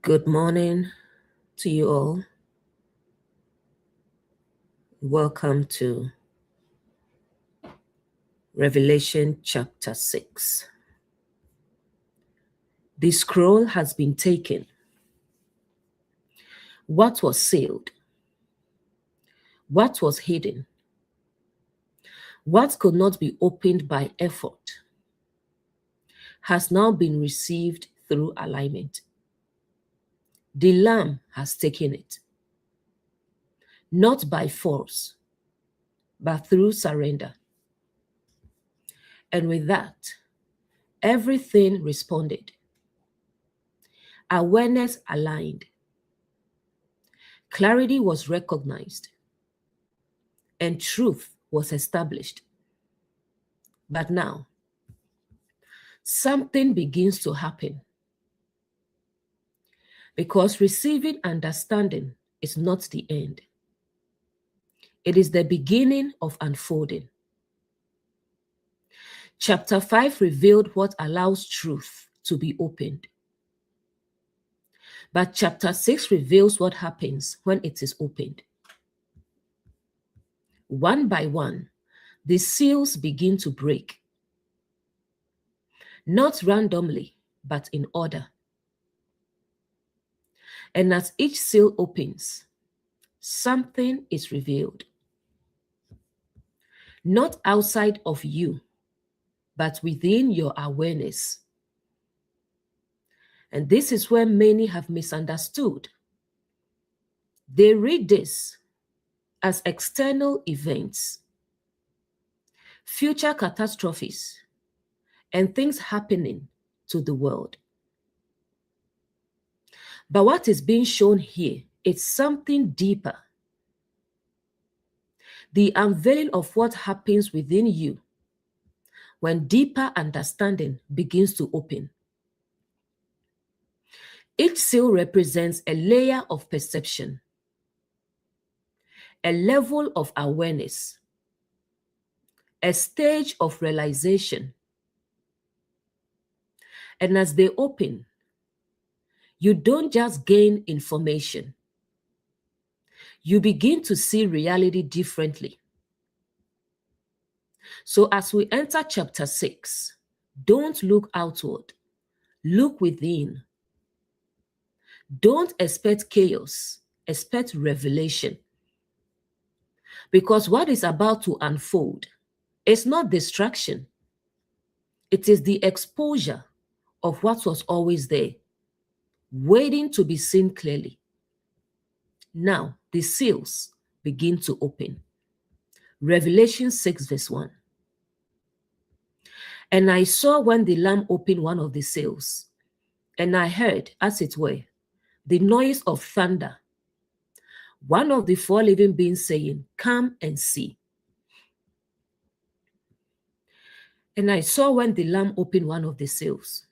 Good morning to you all. Welcome to Revelation chapter 6. The scroll has been taken. What was sealed? What was hidden? What could not be opened by effort has now been received through alignment. The Lamb has taken it, not by force, but through surrender. And with that, everything responded. Awareness aligned. Clarity was recognized. And truth was established. But now, something begins to happen. Because receiving understanding is not the end. It is the beginning of unfolding. Chapter 5 revealed what allows truth to be opened. But chapter 6 reveals what happens when it is opened. One by one, the seals begin to break. Not randomly, but in order. And as each seal opens, something is revealed. Not outside of you, but within your awareness. And this is where many have misunderstood. They read this as external events, future catastrophes, and things happening to the world. But what is being shown here is something deeper. The unveiling of what happens within you when deeper understanding begins to open. Each seal represents a layer of perception, a level of awareness, a stage of realization. And as they open, you don't just gain information. You begin to see reality differently. So as we enter chapter 6, don't look outward, look within. Don't expect chaos, expect revelation. Because what is about to unfold is not distraction. It is the exposure of what was always there, waiting to be seen clearly. Now, the seals begin to open. Revelation 6 verse 1. And I saw when the Lamb opened one of the seals, and I heard, as it were, the noise of thunder. One of the four living beings saying, "Come and see." And I saw when the Lamb opened one of the seals.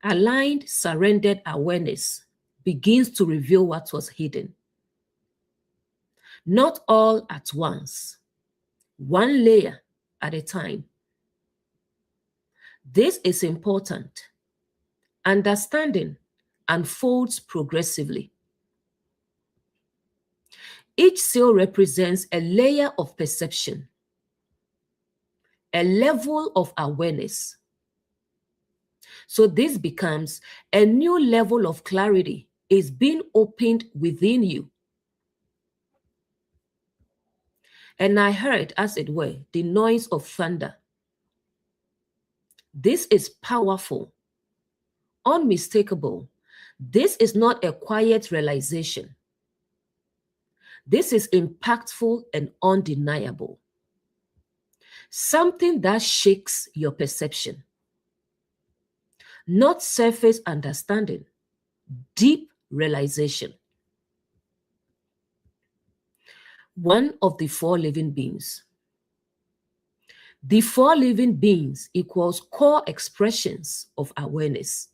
Aligned, surrendered awareness begins to reveal what was hidden. Not all at once, one layer at a time. This is important. Understanding unfolds progressively. Each seal represents a layer of perception, a level of awareness. So this becomes a new level of clarity is being opened within you. And I heard, as it were, the noise of thunder. This is powerful, unmistakable. This is not a quiet realization. This is impactful and undeniable. Something that shakes your perception. Not surface understanding, deep realization. One of the four living beings. The four living beings equals core expressions of awareness.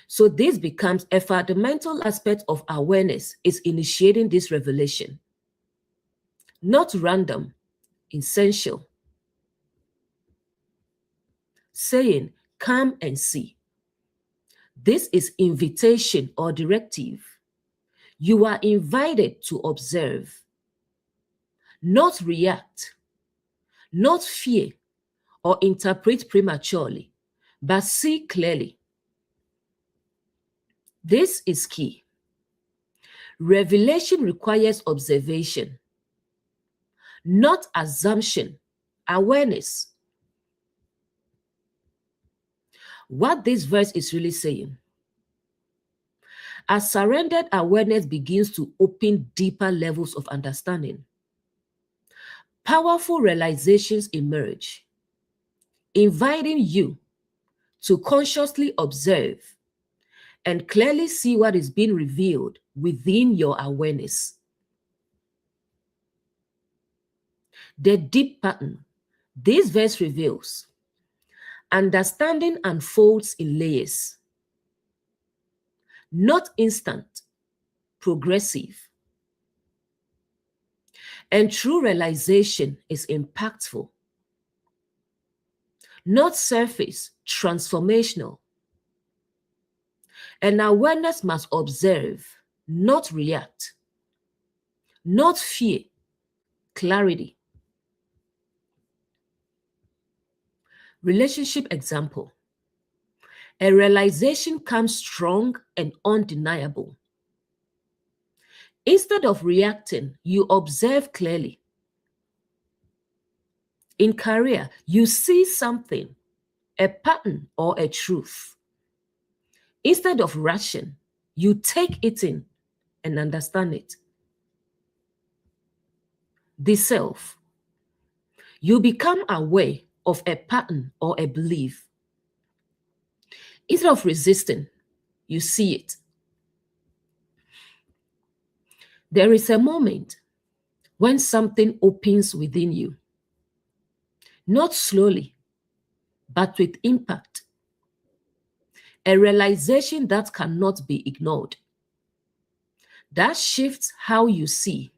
So this becomes a fundamental aspect of awareness is initiating this revelation. Not random, essential. Saying, "Come and see." This is invitation or directive. You are invited to observe, not react, not fear or interpret prematurely, but see clearly. This is key. Revelation requires observation, not assumption, awareness. What this verse is really saying, as surrendered awareness begins to open deeper levels of understanding, powerful realizations emerge, inviting you to consciously observe and clearly see what is being revealed within your awareness. The deep pattern this verse reveals, understanding unfolds in layers, not instant, progressive. And true realization is impactful, not surface, transformational. And awareness must observe, not react, not fear, clarity. Relationship example. A realization comes strong and undeniable. Instead of reacting, you observe clearly. In career, you see something, a pattern or a truth. Instead of rushing, you take it in and understand it. The self. You become aware of a pattern or a belief. Instead of resisting, you see it. There is a moment when something opens within you, not slowly, but with impact. A realization that cannot be ignored. That shifts how you see.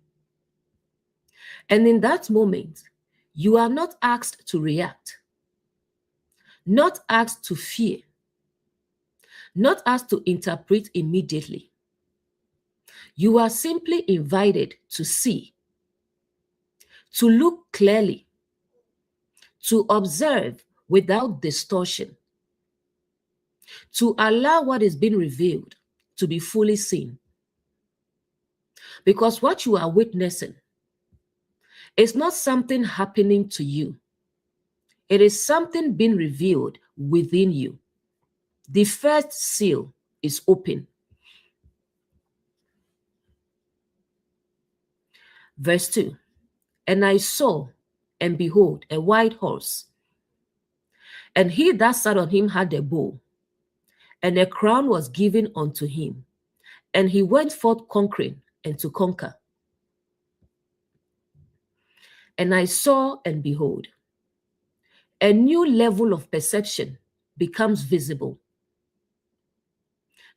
And in that moment, you are not asked to react, not asked to fear, not asked to interpret immediately. You are simply invited to see, to look clearly, to observe without distortion, to allow what is being revealed to be fully seen. Because what you are witnessing is not something happening to you. It is something being revealed within you. The first seal is open. Verse 2, and I saw, and behold, a white horse, and he that sat on him had a bow, and a crown was given unto him, and he went forth conquering and to conquer. And I saw, and behold, a new level of perception becomes visible,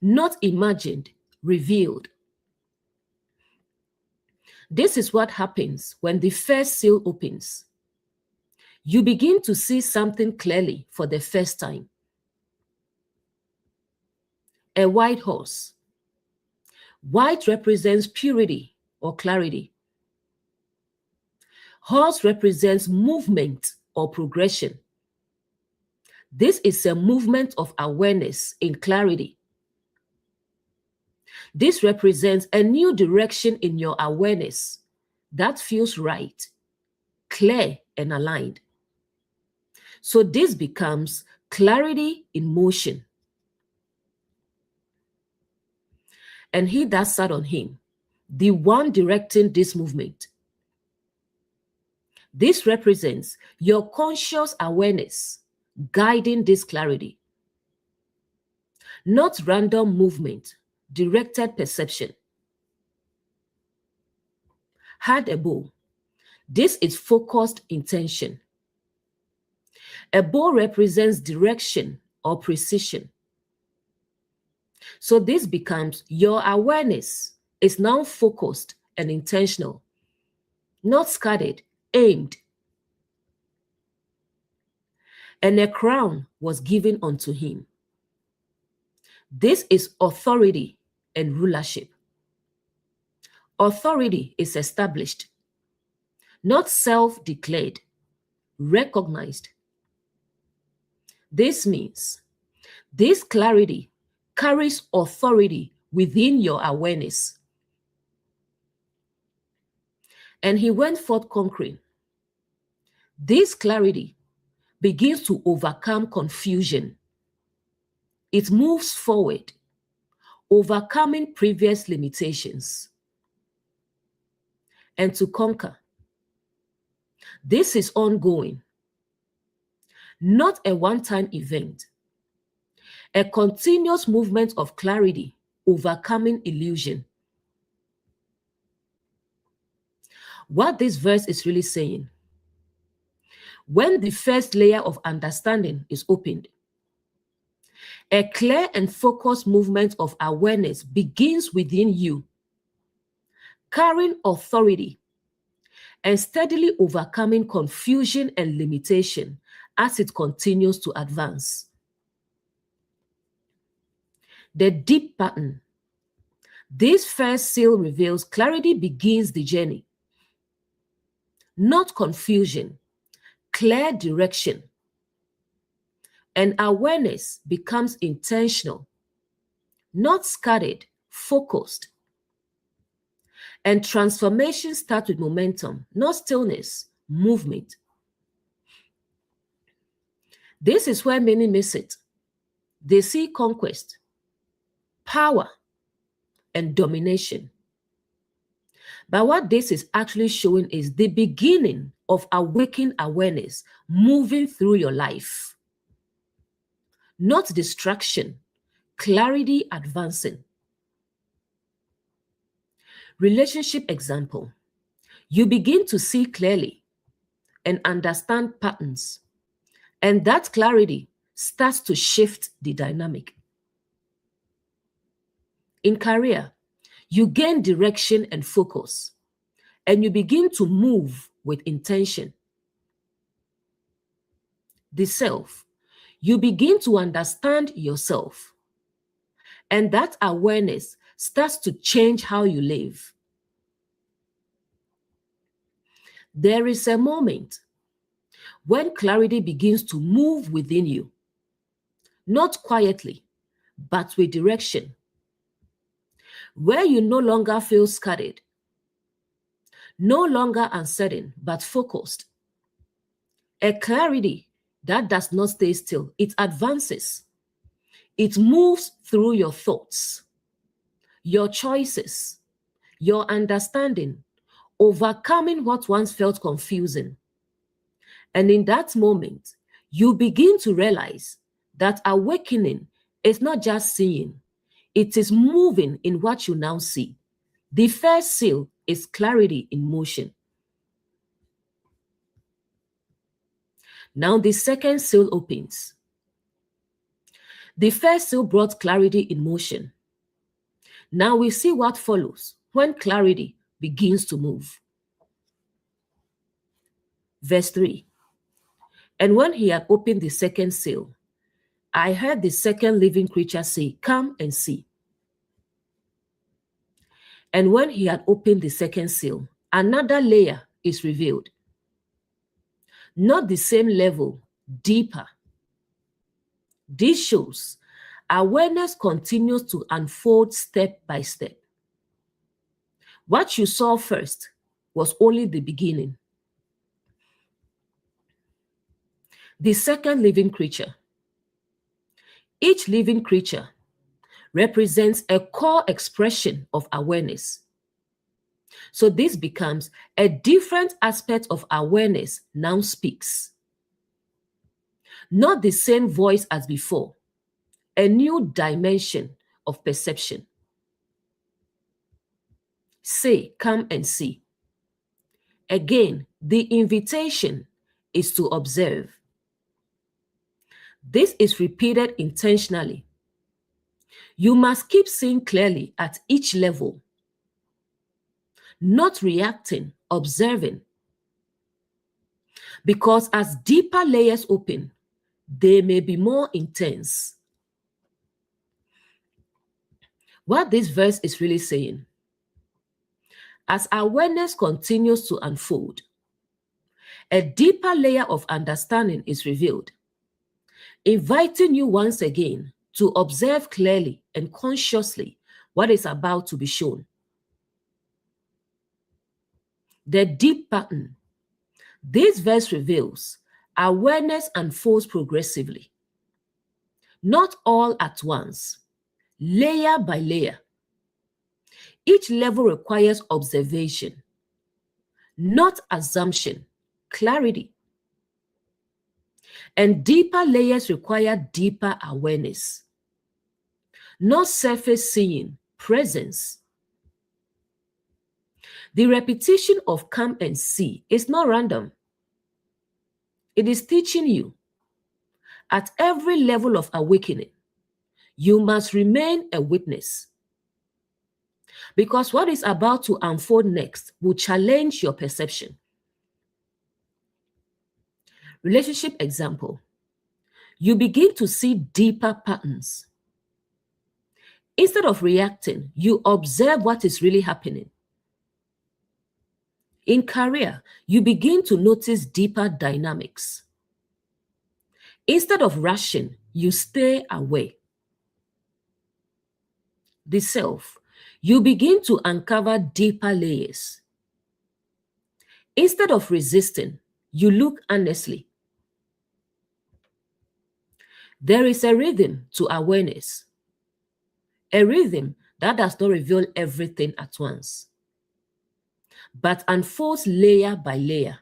not imagined, revealed. This is what happens when the first seal opens. You begin to see something clearly for the first time. A white horse. White represents purity or clarity. Horse represents movement or progression. This is a movement of awareness in clarity. This represents a new direction in your awareness that feels right, clear, and aligned. So this becomes clarity in motion. And he that sat on him, the one directing this movement. This represents your conscious awareness guiding this clarity. Not random movement, directed perception. Had a bow. This is focused intention. A bow represents direction or precision. So this becomes your awareness is now focused and intentional, not scattered, aimed. And a crown was given unto him. This is authority and rulership. Authority is established, not self-declared, recognized. This means this clarity carries authority within your awareness. And he went forth conquering. This clarity begins to overcome confusion. It moves forward, overcoming previous limitations. And to conquer. This is ongoing, not a one-time event, a continuous movement of clarity, overcoming illusion. What this verse is really saying, when the first layer of understanding is opened, a clear and focused movement of awareness begins within you, carrying authority and steadily overcoming confusion and limitation as it continues to advance. The deep pattern. This first seal reveals clarity begins the journey, not confusion, clear direction. And awareness becomes intentional, not scattered, focused. And transformation starts with momentum, not stillness, movement. This is where many miss it. They see conquest, power, and domination. But what this is actually showing is the beginning of awakened awareness moving through your life. Not distraction, clarity advancing. Relationship example. You begin to see clearly and understand patterns, and that clarity starts to shift the dynamic. In career, you gain direction and focus, and you begin to move with intention. The self, you begin to understand yourself, and that awareness starts to change how you live. There is a moment when clarity begins to move within you, not quietly, but with direction, where you no longer feel scattered, no longer uncertain, but focused. A clarity that does not stay still, it advances. It moves through your thoughts, your choices, your understanding, overcoming what once felt confusing. And in that moment, you begin to realize that awakening is not just seeing, it is moving in what you now see. The first seal is clarity in motion. Now the second seal opens. The first seal brought clarity in motion. Now we see what follows when clarity begins to move. Verse 3. And when he had opened the second seal, I heard the second living creature say, "Come and see." And when he had opened the second seal, another layer is revealed. Not the same level, deeper. This shows awareness continues to unfold step by step. What you saw first was only the beginning. The second living creature. Each living creature represents a core expression of awareness. So this becomes a different aspect of awareness now speaks. Not the same voice as before, a new dimension of perception. Say, "Come and see." Again, the invitation is to observe. This is repeated intentionally. You must keep seeing clearly at each level, not reacting, observing. Because as deeper layers open, they may be more intense. What this verse is really saying, as awareness continues to unfold, a deeper layer of understanding is revealed, inviting you once again to observe clearly and consciously what is about to be shown. The deep pattern. This verse reveals awareness unfolds progressively, not all at once, layer by layer. Each level requires observation, not assumption, clarity. And deeper layers require deeper awareness, not surface seeing, presence. The repetition of come and see is not random. It is teaching you. At every level of awakening, you must remain a witness. Because what is about to unfold next will challenge your perception. Relationship example. You begin to see deeper patterns. Instead of reacting, you observe what is really happening. In career, you begin to notice deeper dynamics. Instead of rushing, you stay away. The self, you begin to uncover deeper layers. Instead of resisting, you look honestly. There is a rhythm to awareness, a rhythm that does not reveal everything at once, but unfolds layer by layer.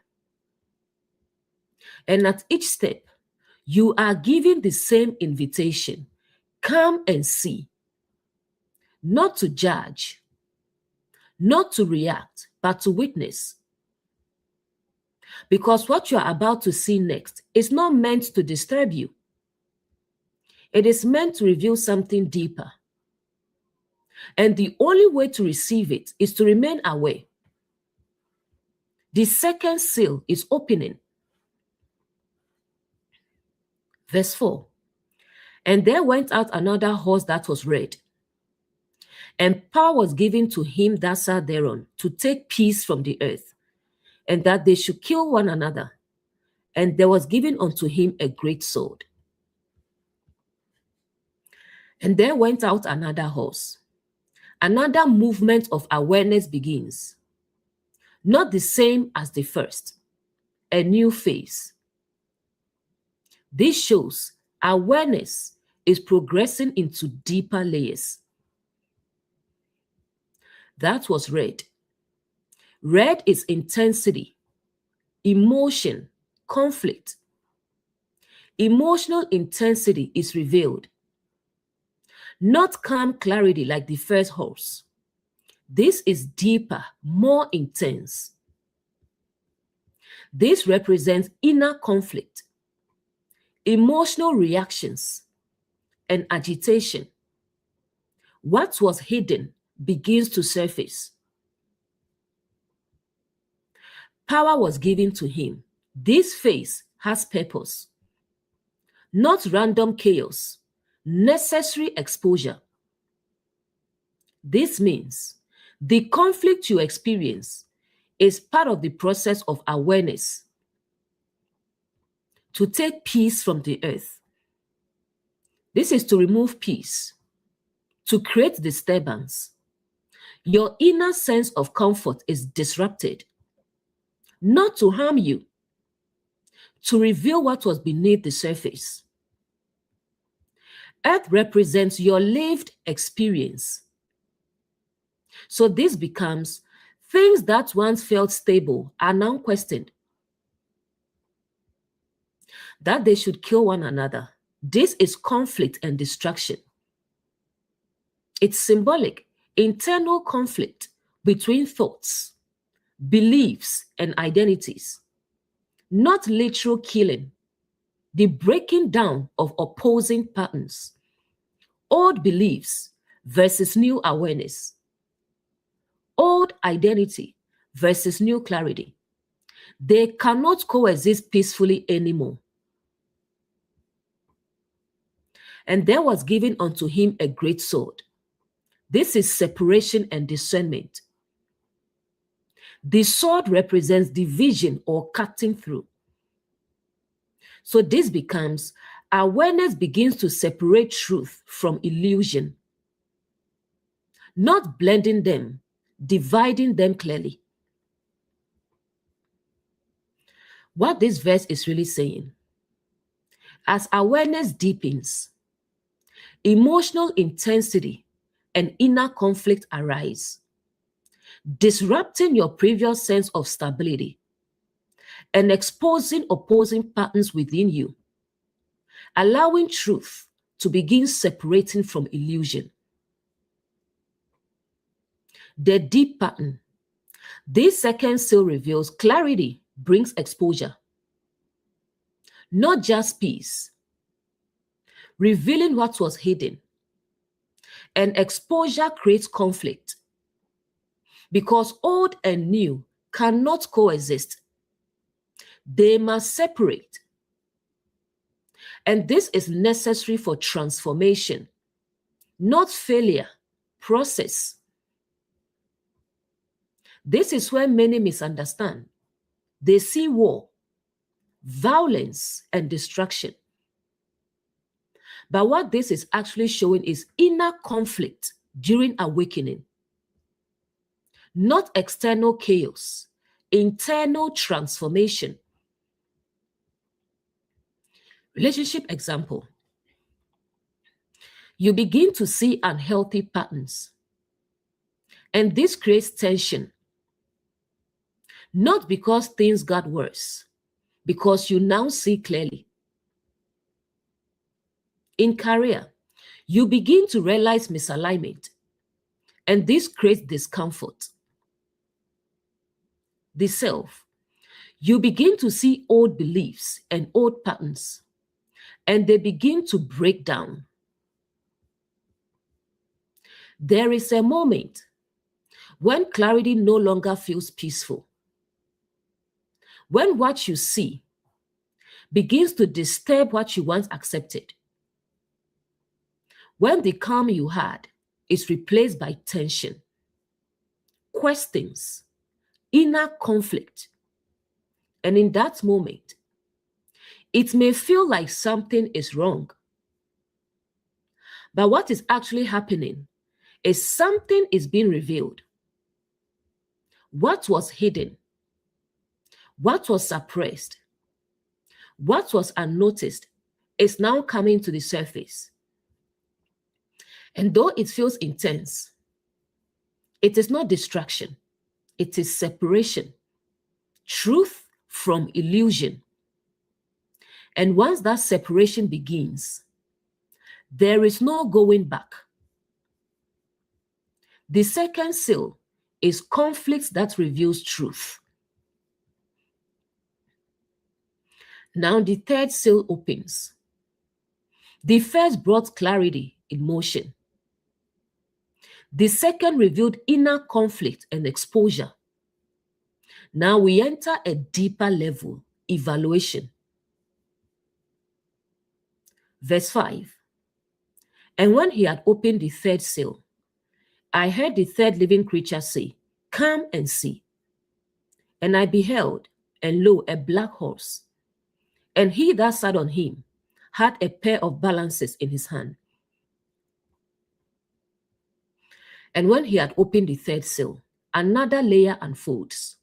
And at each step, you are given the same invitation: come and see. Not to judge, not to react, but to witness. Because what you are about to see next is not meant to disturb you. It is meant to reveal something deeper. And the only way to receive it is to remain aware. The second seal is opening. Verse 4. And there went out another horse that was red, and power was given to him that sat thereon to take peace from the earth, and that they should kill one another. And there was given unto him a great sword. And there went out another horse. Another movement of awareness begins. Not the same as the first. A new phase. This shows awareness is progressing into deeper layers. That was red. Red is intensity, emotion, conflict. Emotional intensity is revealed. Not calm clarity like the first horse. This is deeper, more intense. This represents inner conflict, emotional reactions, and agitation. What was hidden begins to surface. Power was given to him. This phase has purpose. Not random chaos, necessary exposure. This means the conflict you experience is part of the process of awareness to take peace from the earth. This is to remove peace, to create disturbance. Your inner sense of comfort is disrupted, not to harm you, to reveal what was beneath the surface. Earth represents your lived experience. So this becomes things that once felt stable are now questioned. That they should kill one another. This is conflict and destruction. It's symbolic, internal conflict between thoughts, beliefs, and identities. Not literal killing, the breaking down of opposing patterns. Old beliefs versus new awareness. Old identity versus new clarity. They cannot coexist peacefully anymore. And there was given unto him a great sword. This is separation and discernment. The sword represents division or cutting through. So this becomes awareness begins to separate truth from illusion, not blending them, dividing them clearly. What this verse is really saying, as awareness deepens, emotional intensity and inner conflict arise, disrupting your previous sense of stability and exposing opposing patterns within you, allowing truth to begin separating from illusion. The deep pattern. This second seal reveals clarity brings exposure, not just peace, revealing what was hidden. And exposure creates conflict because old and new cannot coexist. They must separate. And this is necessary for transformation, not failure, process. This is where many misunderstand. They see war, violence, and destruction. But what this is actually showing is inner conflict during awakening, not external chaos, internal transformation. Relationship example. You begin to see unhealthy patterns, and this creates tension, not because things got worse, because you now see clearly. In career, you begin to realize misalignment, and this creates discomfort. The self, you begin to see old beliefs and old patterns, and they begin to break down. There is a moment when clarity no longer feels peaceful, when what you see begins to disturb what you once accepted, when the calm you had is replaced by tension, questions, inner conflict. And in that moment, it may feel like something is wrong. But what is actually happening is something is being revealed. What was hidden, what was suppressed, what was unnoticed is now coming to the surface. And though it feels intense, it is not distraction, it is separation, truth from illusion. And once that separation begins, there is no going back. The second seal is conflict that reveals truth. Now the third seal opens. The first brought clarity in motion. The second revealed inner conflict and exposure. Now we enter a deeper level, evaluation. Verse 5. And when he had opened the third seal, I heard the third living creature say, "Come and see." And I beheld, and lo, a black horse. And he that sat on him had a pair of balances in his hand. And when he had opened the third seal, another layer unfolds.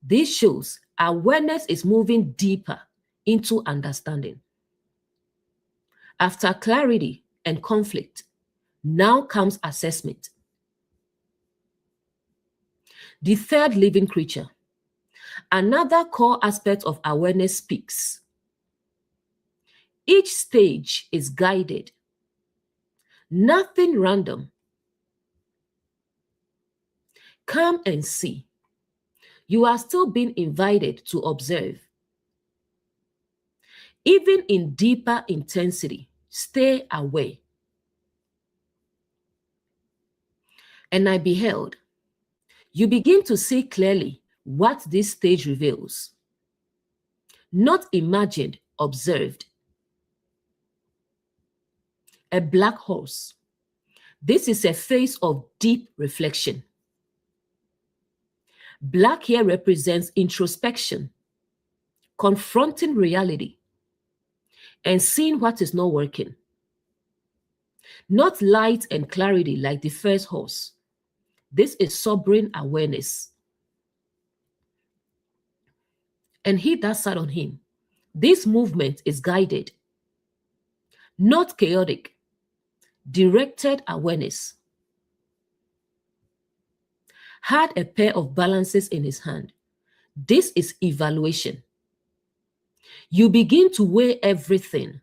This shows awareness is moving deeper into understanding. After clarity and conflict, now comes assessment. The third living creature, another core aspect of awareness, speaks. Each stage is guided, nothing random. Come and see. You are still being invited to observe. Even in deeper intensity, stay away. And I beheld. You begin to see clearly what this stage reveals. Not imagined, observed. A black horse. This is a phase of deep reflection. Black here represents introspection, confronting reality, and seeing what is not working. Not light and clarity like the first horse. This is sobering awareness. And he that sat on him. This movement is guided, not chaotic, directed awareness. Had a pair of balances in his hand. This is evaluation. You begin to weigh everything,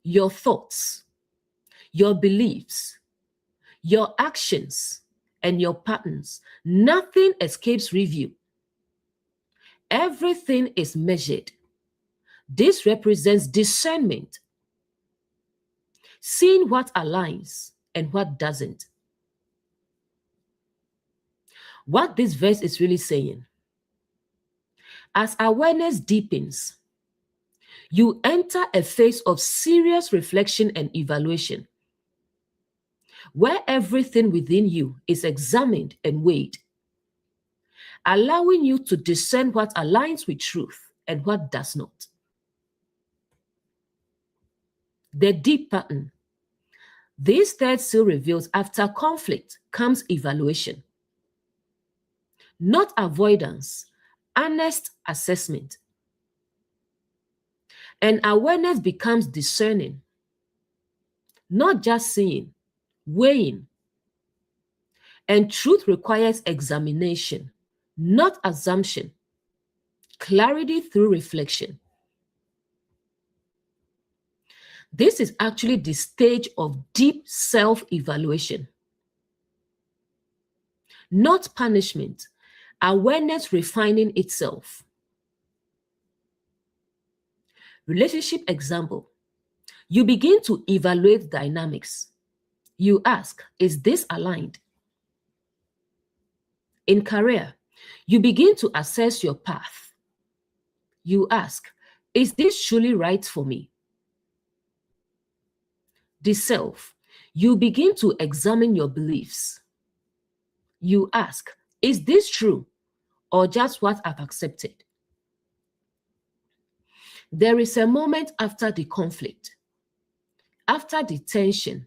your thoughts, your beliefs, your actions, and your patterns. Nothing escapes review. Everything is measured. This represents discernment, seeing what aligns and what doesn't. What this verse is really saying, as awareness deepens, you enter a phase of serious reflection and evaluation, where everything within you is examined and weighed, allowing you to discern what aligns with truth and what does not. The deep pattern. This third seal reveals after conflict comes evaluation, not avoidance, honest assessment. And awareness becomes discerning, not just seeing, weighing. And truth requires examination, not assumption, clarity through reflection. This is actually the stage of deep self-evaluation, not punishment, awareness refining itself. Relationship example. You begin to evaluate dynamics. You ask, is this aligned? In career, you begin to assess your path. You ask, is this truly right for me? The self, you begin to examine your beliefs. You ask, is this true or just what I've accepted? There is a moment after the conflict, after the tension,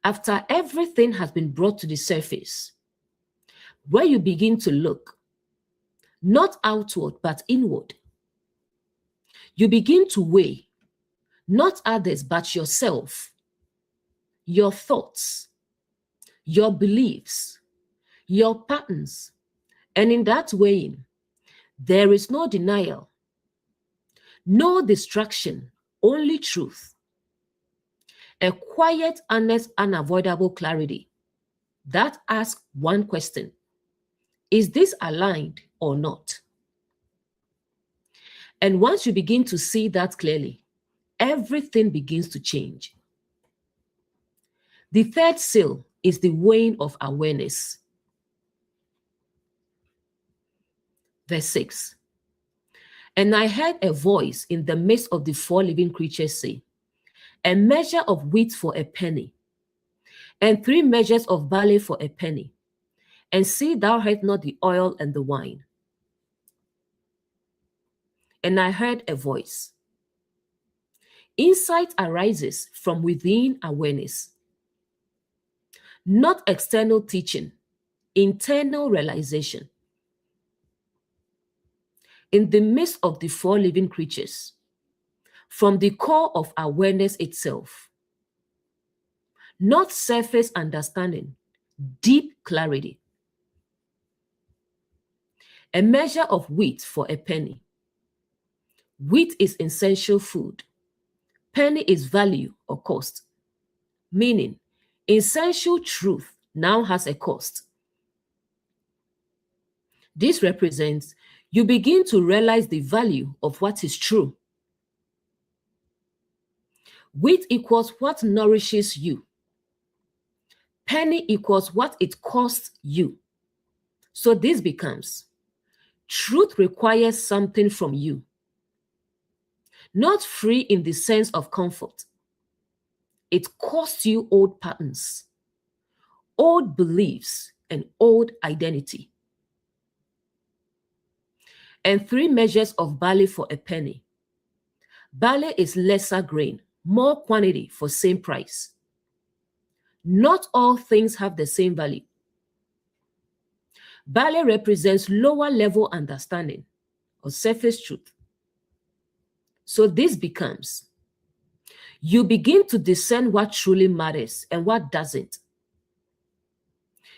after everything has been brought to the surface, where you begin to look, not outward, but inward. You begin to weigh, not others, but yourself, your thoughts, your beliefs, your patterns. And in that weighing, there is no denial, no distraction, only truth. A quiet, honest, unavoidable clarity that asks one question: is this aligned or not? And once you begin to see that clearly, everything begins to change. The third seal is the weighing of awareness. Verse 6. And I heard a voice in the midst of the four living creatures say, a measure of wheat for a penny, and 3 measures of barley for a penny, and see thou hate not the oil and the wine. And I heard a voice. Insight arises from within awareness, not external teaching, internal realization. In the midst of the 4 living creatures, from the core of awareness itself, not surface understanding, deep clarity. A measure of wheat for a penny. Wheat is essential food. Penny is value or cost, meaning essential truth now has a cost. This represents you begin to realize the value of what is true. Wheat equals what nourishes you. Penny equals what it costs you. So this becomes, truth requires something from you. Not free in the sense of comfort. It costs you old patterns, old beliefs, and old identity. And 3 measures of barley for a penny. Barley is lesser grain, more quantity for same price. Not all things have the same value. Barley represents lower level understanding or surface truth. So this becomes, you begin to discern what truly matters and what doesn't.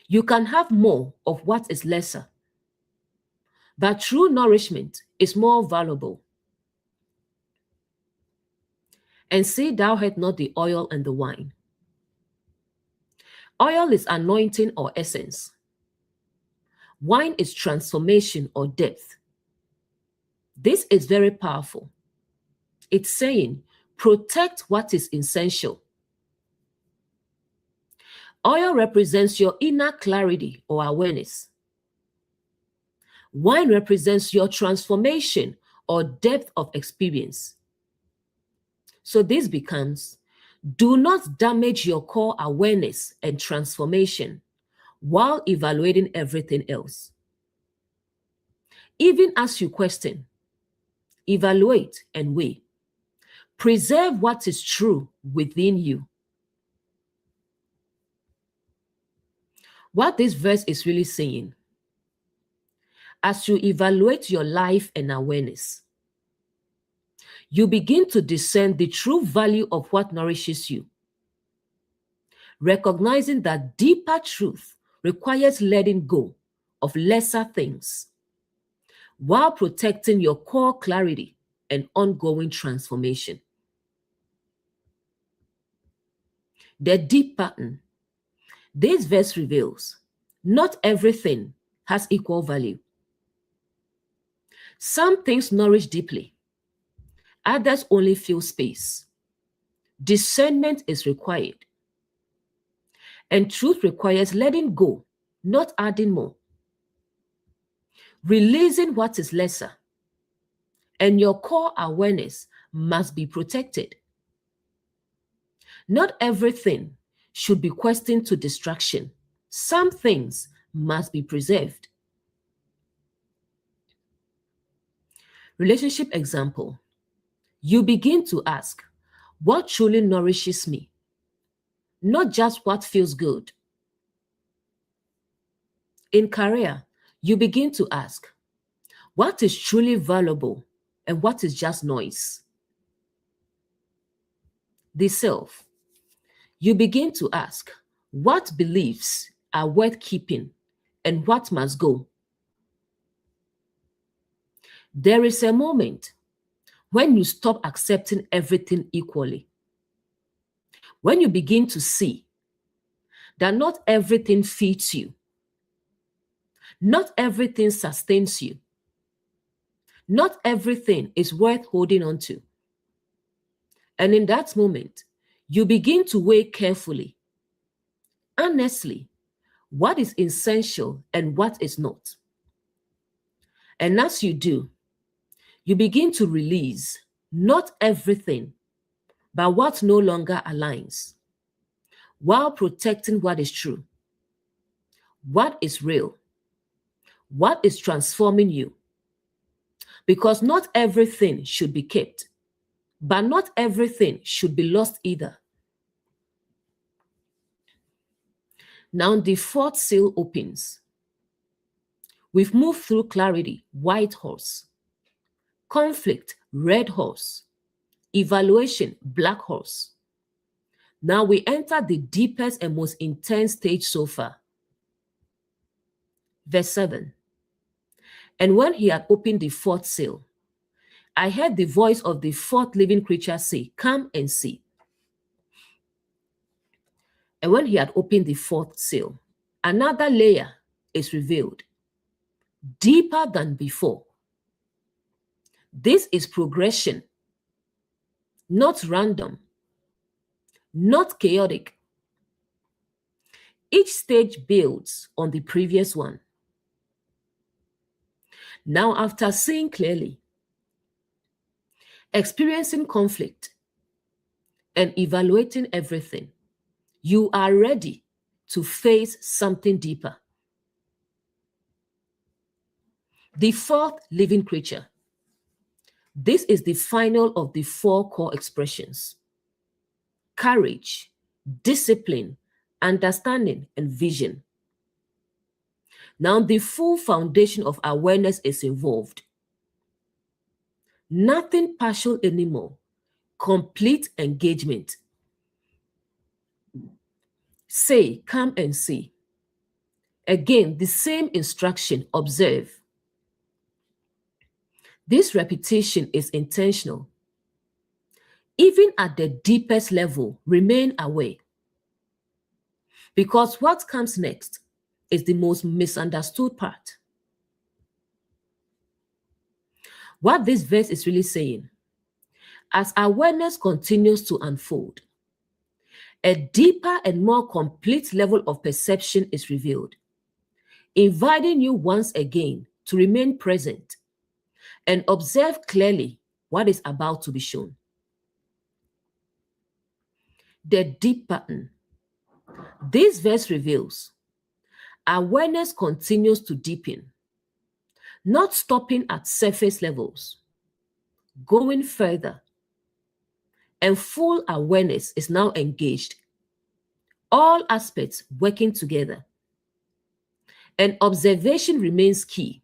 You can have more of what is lesser, but true nourishment is more valuable. And see thou hast not the oil and the wine. Oil is anointing or essence. Wine is transformation or depth. This is very powerful. It's saying, protect what is essential. Oil represents your inner clarity or awareness. Wine represents your transformation or depth of experience. So this becomes, do not damage your core awareness and transformation while evaluating everything else. Even as you question, evaluate and weigh. Preserve what is true within you. What this verse is really saying, as you evaluate your life and awareness, you begin to discern the true value of what nourishes you, recognizing that deeper truth requires letting go of lesser things while protecting your core clarity and ongoing transformation. The deep pattern. This verse reveals not everything has equal value. Some things nourish deeply, others only fill space. Discernment is required, and truth requires letting go, not adding more. Releasing what is lesser, and your core awareness must be protected. Not everything should be questioned to distraction. Some things must be preserved. Relationship example. You begin to ask, what truly nourishes me? Not just what feels good. In career, you begin to ask, what is truly valuable and what is just noise? The self. You begin to ask, what beliefs are worth keeping and what must go? There is a moment when you stop accepting everything equally. When you begin to see that not everything fits you, not everything sustains you, not everything is worth holding on to. And in that moment, you begin to weigh carefully, honestly, what is essential and what is not. And as you do, you begin to release not everything, but what no longer aligns, while protecting what is true, what is real, what is transforming you. Because not everything should be kept, but not everything should be lost either. Now the 4th seal opens. We've moved through clarity, white horse, conflict, red horse, evaluation, black horse. Now we enter the deepest and most intense stage so far. Verse 7. And when he had opened the 4th seal, I heard the voice of the 4th living creature say, come and see. And when he had opened the 4th seal, another layer is revealed, deeper than before. This is progression, not random, not chaotic. Each stage builds on the previous one. Now, after seeing clearly, experiencing conflict, and evaluating everything, you are ready to face something deeper. The fourth living creature. This is the final of the four core expressions: courage, discipline, understanding, and vision. Now, the full foundation of awareness is involved. Nothing partial anymore. Complete engagement. Say, come and see. Again, the same instruction, observe. This repetition is intentional. Even at the deepest level, remain aware. Because what comes next is the most misunderstood part. What this verse is really saying, as awareness continues to unfold, a deeper and more complete level of perception is revealed, inviting you once again to remain present and observe clearly what is about to be shown. The deep pattern. This verse reveals awareness continues to deepen, not stopping at surface levels, going further, and full awareness is now engaged, all aspects working together. And observation remains key,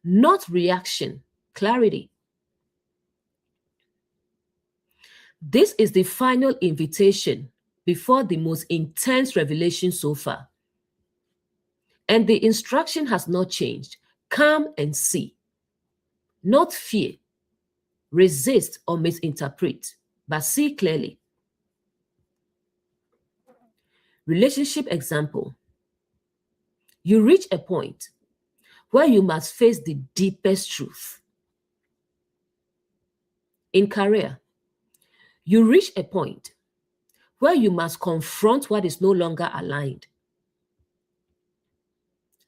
not reaction, clarity. This is the final invitation before the most intense revelation so far. And the instruction has not changed. Come and see. Not fear, resist, or misinterpret, but see clearly. Relationship example. You reach a point where you must face the deepest truth. In career, you reach a point where you must confront what is no longer aligned.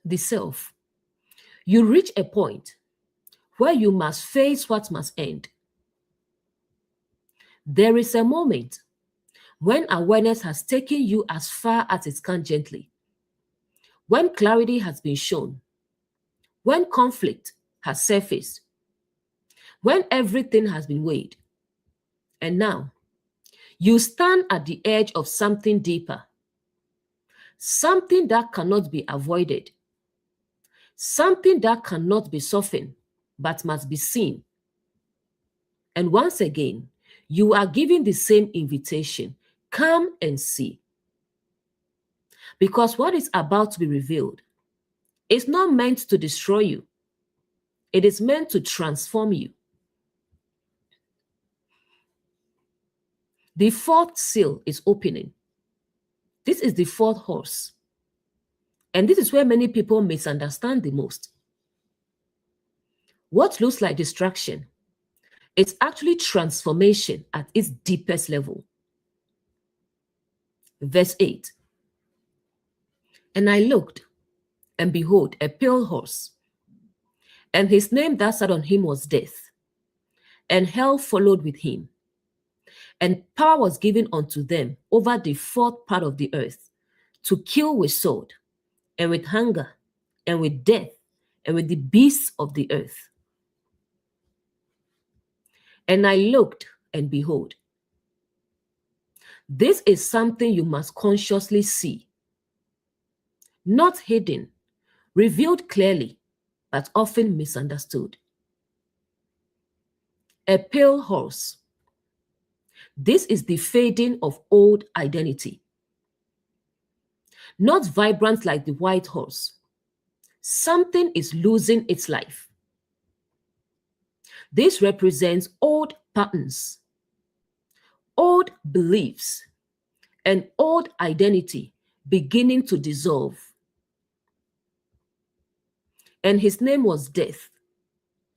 The self. You reach a point where you must face what must end. There is a moment when awareness has taken you as far as it can gently, when clarity has been shown, when conflict has surfaced, when everything has been weighed. And now, you stand at the edge of something deeper, something that cannot be avoided, something that cannot be softened, but must be seen. And once again, you are given the same invitation: come and see. Because what is about to be revealed is not meant to destroy you. It is meant to transform you. The fourth seal is opening. This is the fourth horse. And this is where many people misunderstand the most. What looks like distraction, it's actually transformation at its deepest level. Verse 8. And I looked, and behold, a pale horse, and his name that sat on him was Death, and hell followed with him. And power was given unto them over the fourth part of the earth, to kill with sword, and with hunger, and with death, and with the beasts of the earth. And I looked, and behold. This is something you must consciously see. Not hidden, revealed clearly, but often misunderstood. A pale horse. This is the fading of old identity. Not vibrant like the white horse. Something is losing its life. This represents old patterns, old beliefs, and old identity beginning to dissolve. And his name was Death,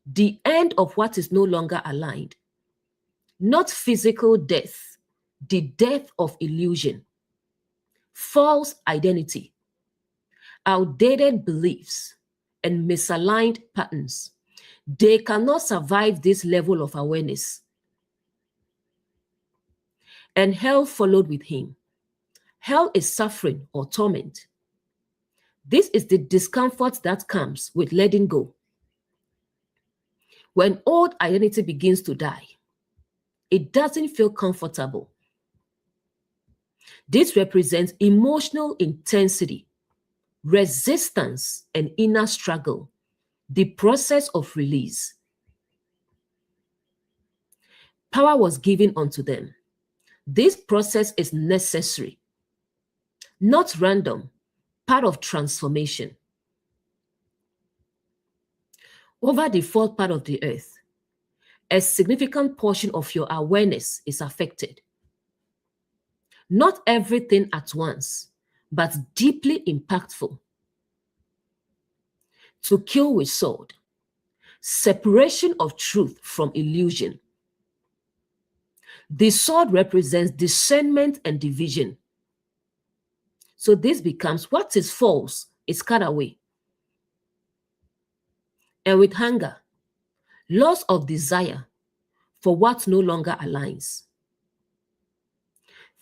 the end of what is no longer aligned. Not physical death, the death of illusion, false identity, outdated beliefs, and misaligned patterns. They cannot survive this level of awareness. And hell followed with him. Hell is suffering or torment. This is the discomfort that comes with letting go. When old identity begins to die, it doesn't feel comfortable. This represents emotional intensity, resistance, and inner struggle, the process of release. Power was given unto them. This process is necessary, not random, part of transformation. Over the fourth part of the earth, a significant portion of your awareness is affected. Not everything at once, but deeply impactful. To kill with sword, separation of truth from illusion. The sword represents discernment and division. So this becomes what is false is cut away. And with hunger, loss of desire for what no longer aligns.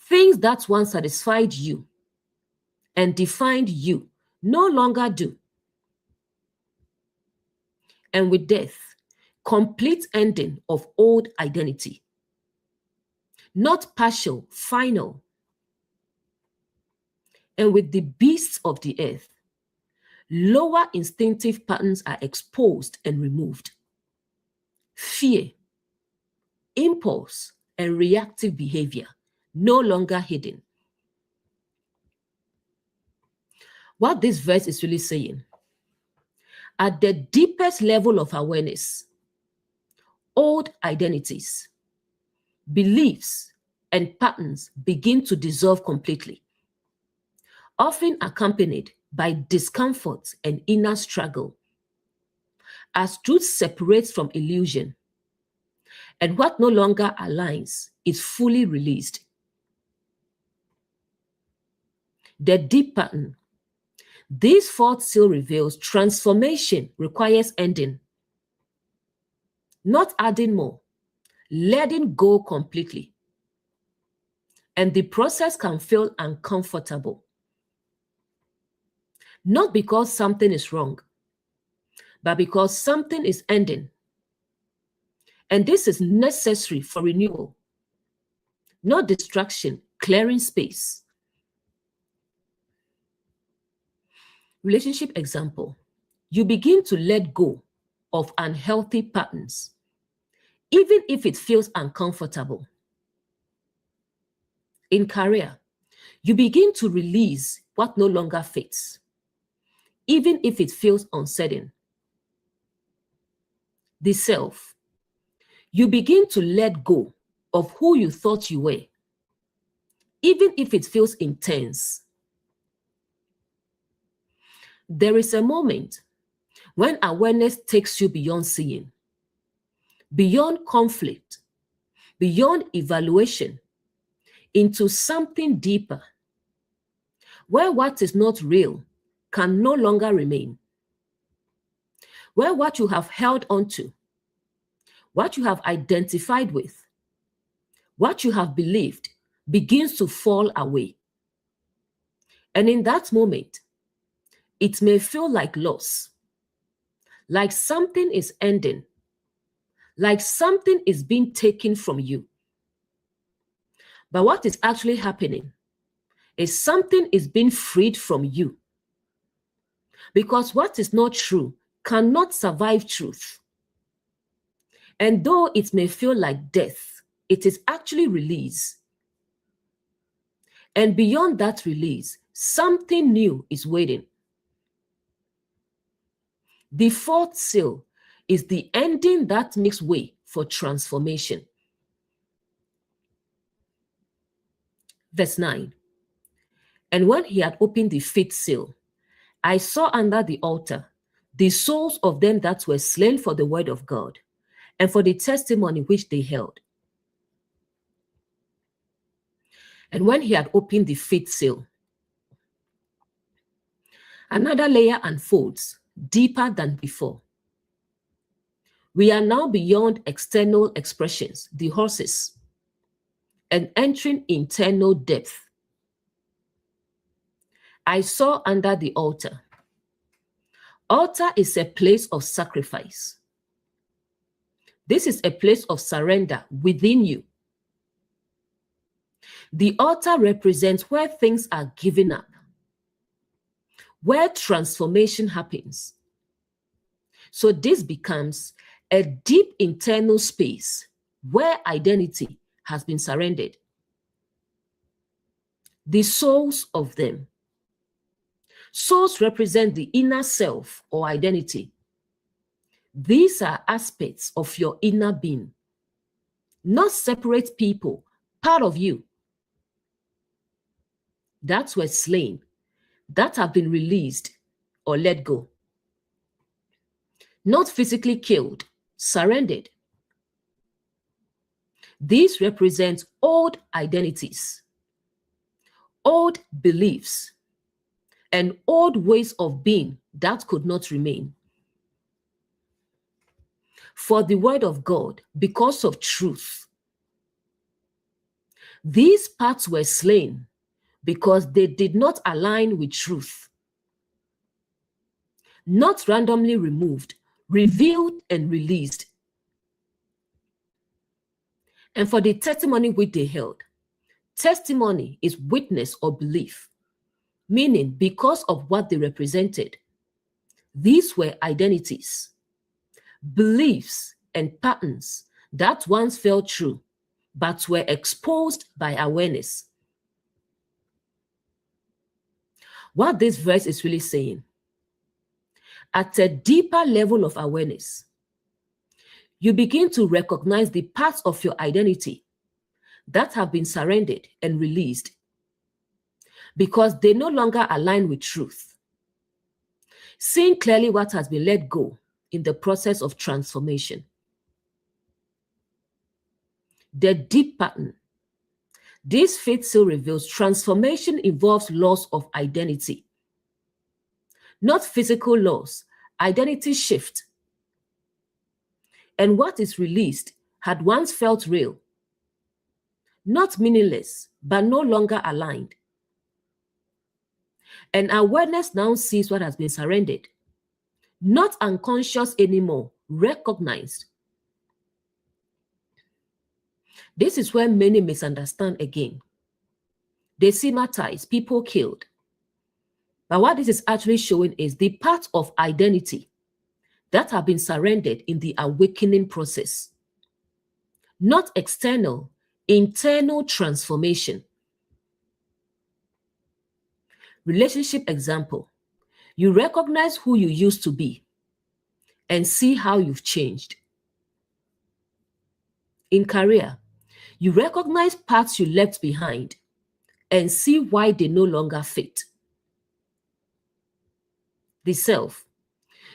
Things that once satisfied you and defined you no longer do. And with death, complete ending of old identity. Not partial, final. And with the beasts of the earth, lower instinctive patterns are exposed and removed. Fear, impulse, and reactive behavior no longer hidden. What this verse is really saying, at the deepest level of awareness, old identities, beliefs, and patterns begin to dissolve completely, often accompanied by discomfort and inner struggle, as truth separates from illusion, and what no longer aligns is fully released. The deep pattern. This fourth seal reveals transformation requires ending, not adding more, letting go completely. And the process can feel uncomfortable. Not because something is wrong, but because something is ending. And this is necessary for renewal, not distraction, clearing space. Relationship example. You begin to let go of unhealthy patterns, even if it feels uncomfortable. In career, you begin to release what no longer fits, even if it feels uncertain. The self. You begin to let go of who you thought you were, even if it feels intense. There is a moment when awareness takes you beyond seeing, beyond conflict, beyond evaluation, into something deeper, where what is not real can no longer remain, where what you have held onto, what you have identified with, what you have believed begins to fall away. And in that moment, it may feel like loss, like something is ending, like something is being taken from you. But what is actually happening is something is being freed from you. Because what is not true cannot survive truth. And though it may feel like death, it is actually release. And beyond that release, something new is waiting. The fourth seal is the ending that makes way for transformation. Verse 9. And when he had opened the fifth seal, I saw under the altar the souls of them that were slain for the word of God and for the testimony which they held. And when he had opened the fifth seal, another layer unfolds deeper than before. We are now beyond external expressions, the horses, and entering internal depth. I saw under the altar. Altar is a place of sacrifice. This is a place of surrender within you. The altar represents where things are given up, where transformation happens. So this becomes a deep internal space where identity has been surrendered. The souls of them. Souls represent the inner self or identity. These are aspects of your inner being, not separate people, part of you. That were slain, that have been released or let go. Not physically killed, surrendered. These represent old identities, old beliefs, and old ways of being that could not remain. For the word of God, because of truth, these parts were slain because they did not align with truth. Not randomly removed, revealed and released. And for the testimony which they held, testimony is witness or belief, meaning because of what they represented. These were identities, beliefs, and patterns that once felt true, but were exposed by awareness. What this verse is really saying, at a deeper level of awareness, you begin to recognize the parts of your identity that have been surrendered and released because they no longer align with truth. Seeing clearly what has been let go in the process of transformation. The deep pattern. This faith still reveals transformation involves loss of identity. Not physical loss, identity shift. And what is released had once felt real, not meaningless, but no longer aligned. And awareness now sees what has been surrendered, not unconscious anymore, recognized. This is where many misunderstand again. They see martyrs, people killed. But what this is actually showing is the part of identity that have been surrendered in the awakening process. Not external, internal transformation. Relationship example. You recognize who you used to be and see how you've changed. In career, you recognize paths you left behind and see why they no longer fit. The self.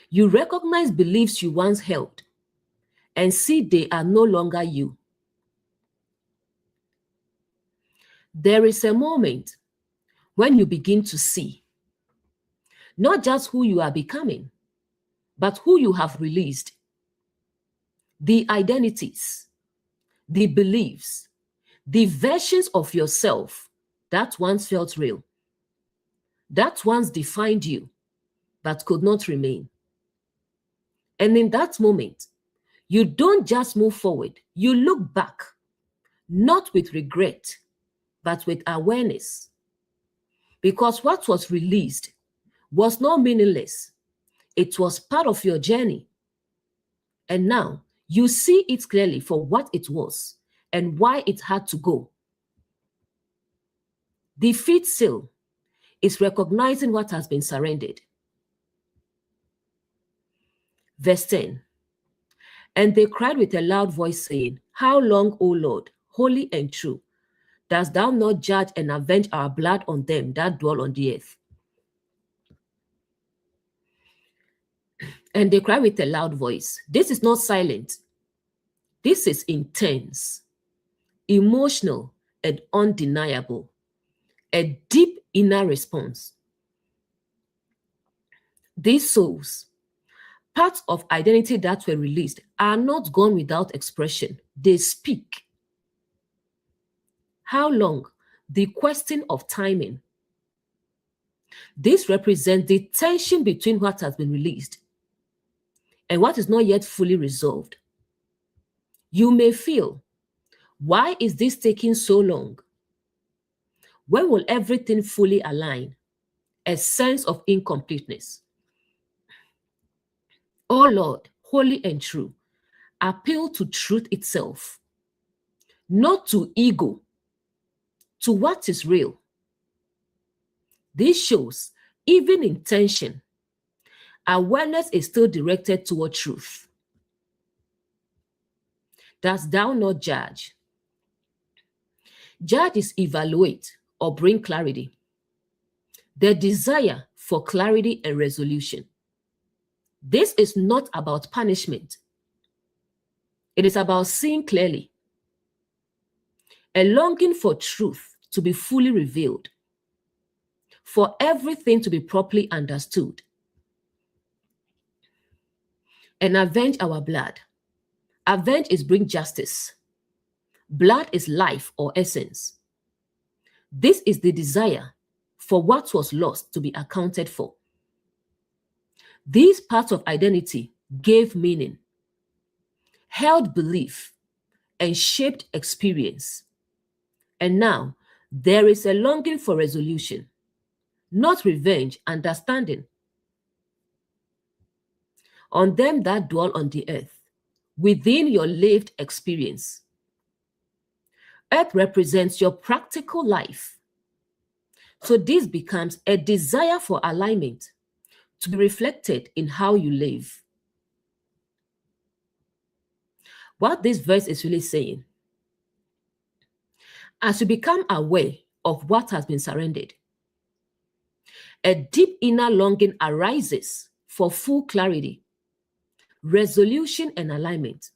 You recognize beliefs you once held and see they are no longer you. There is a moment when you begin to see not just who you are becoming, but who you have released. The identities, the beliefs, the versions of yourself that once felt real, that once defined you, but could not remain. And in that moment, you don't just move forward, you look back, not with regret, but with awareness. Because what was released was not meaningless. It was part of your journey. And now you see it clearly for what it was and why it had to go. The fifth seal is recognizing what has been surrendered. Verse 10. And they cried with a loud voice, saying, How long, O Lord, holy and true, dost thou not judge and avenge our blood on them that dwell on the earth? And they cry with a loud voice. This is not silent. This is intense, emotional, and undeniable. A deep inner response. These souls, parts of identity that were released, are not gone without expression. They speak. How long? The question of timing. This represents the tension between what has been released and what is not yet fully resolved. You may feel, why is this taking so long? When will everything fully align? A sense of incompleteness. Oh Lord, holy and true, appeal to truth itself, not to ego, to what is real. This shows, even in tension, awareness is still directed toward truth. Dost thou not judge? Judge is evaluate or bring clarity. The desire for clarity and resolution. This is not about punishment. It is about seeing clearly. A longing for truth to be fully revealed, for everything to be properly understood, and avenge our blood. Avenge is bring justice. Blood is life or essence. This is the desire for what was lost to be accounted for. These parts of identity gave meaning, held belief, and shaped experience. And now there is a longing for resolution, not revenge, understanding. On them that dwell on the earth, within your lived experience. Earth represents your practical life. So this becomes a desire for alignment to be reflected in how you live. What this verse is really saying, as you become aware of what has been surrendered, a deep inner longing arises for full clarity, resolution, and alignment.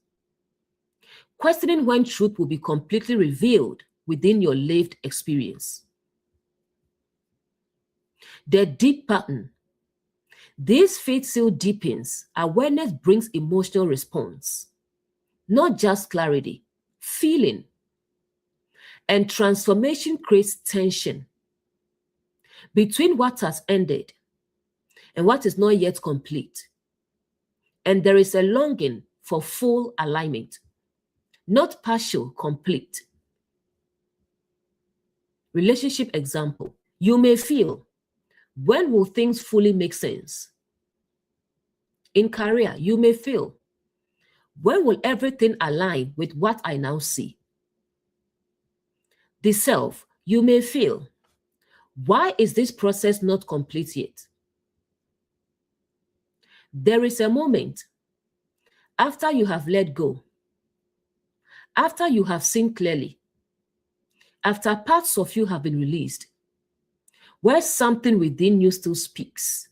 Questioning when truth will be completely revealed within your lived experience. The deep pattern. This faith still deepens. Awareness brings emotional response, not just clarity, feeling. And transformation creates tension between what has ended and what is not yet complete. And there is a longing for full alignment, not partial, complete. Relationship example. You may feel, when will things fully make sense? In career, you may feel, when will everything align with what I now see? The self, you may feel, why is this process not complete yet? There is a moment after you have let go, after you have seen clearly, after parts of you have been released, where something within you still speaks,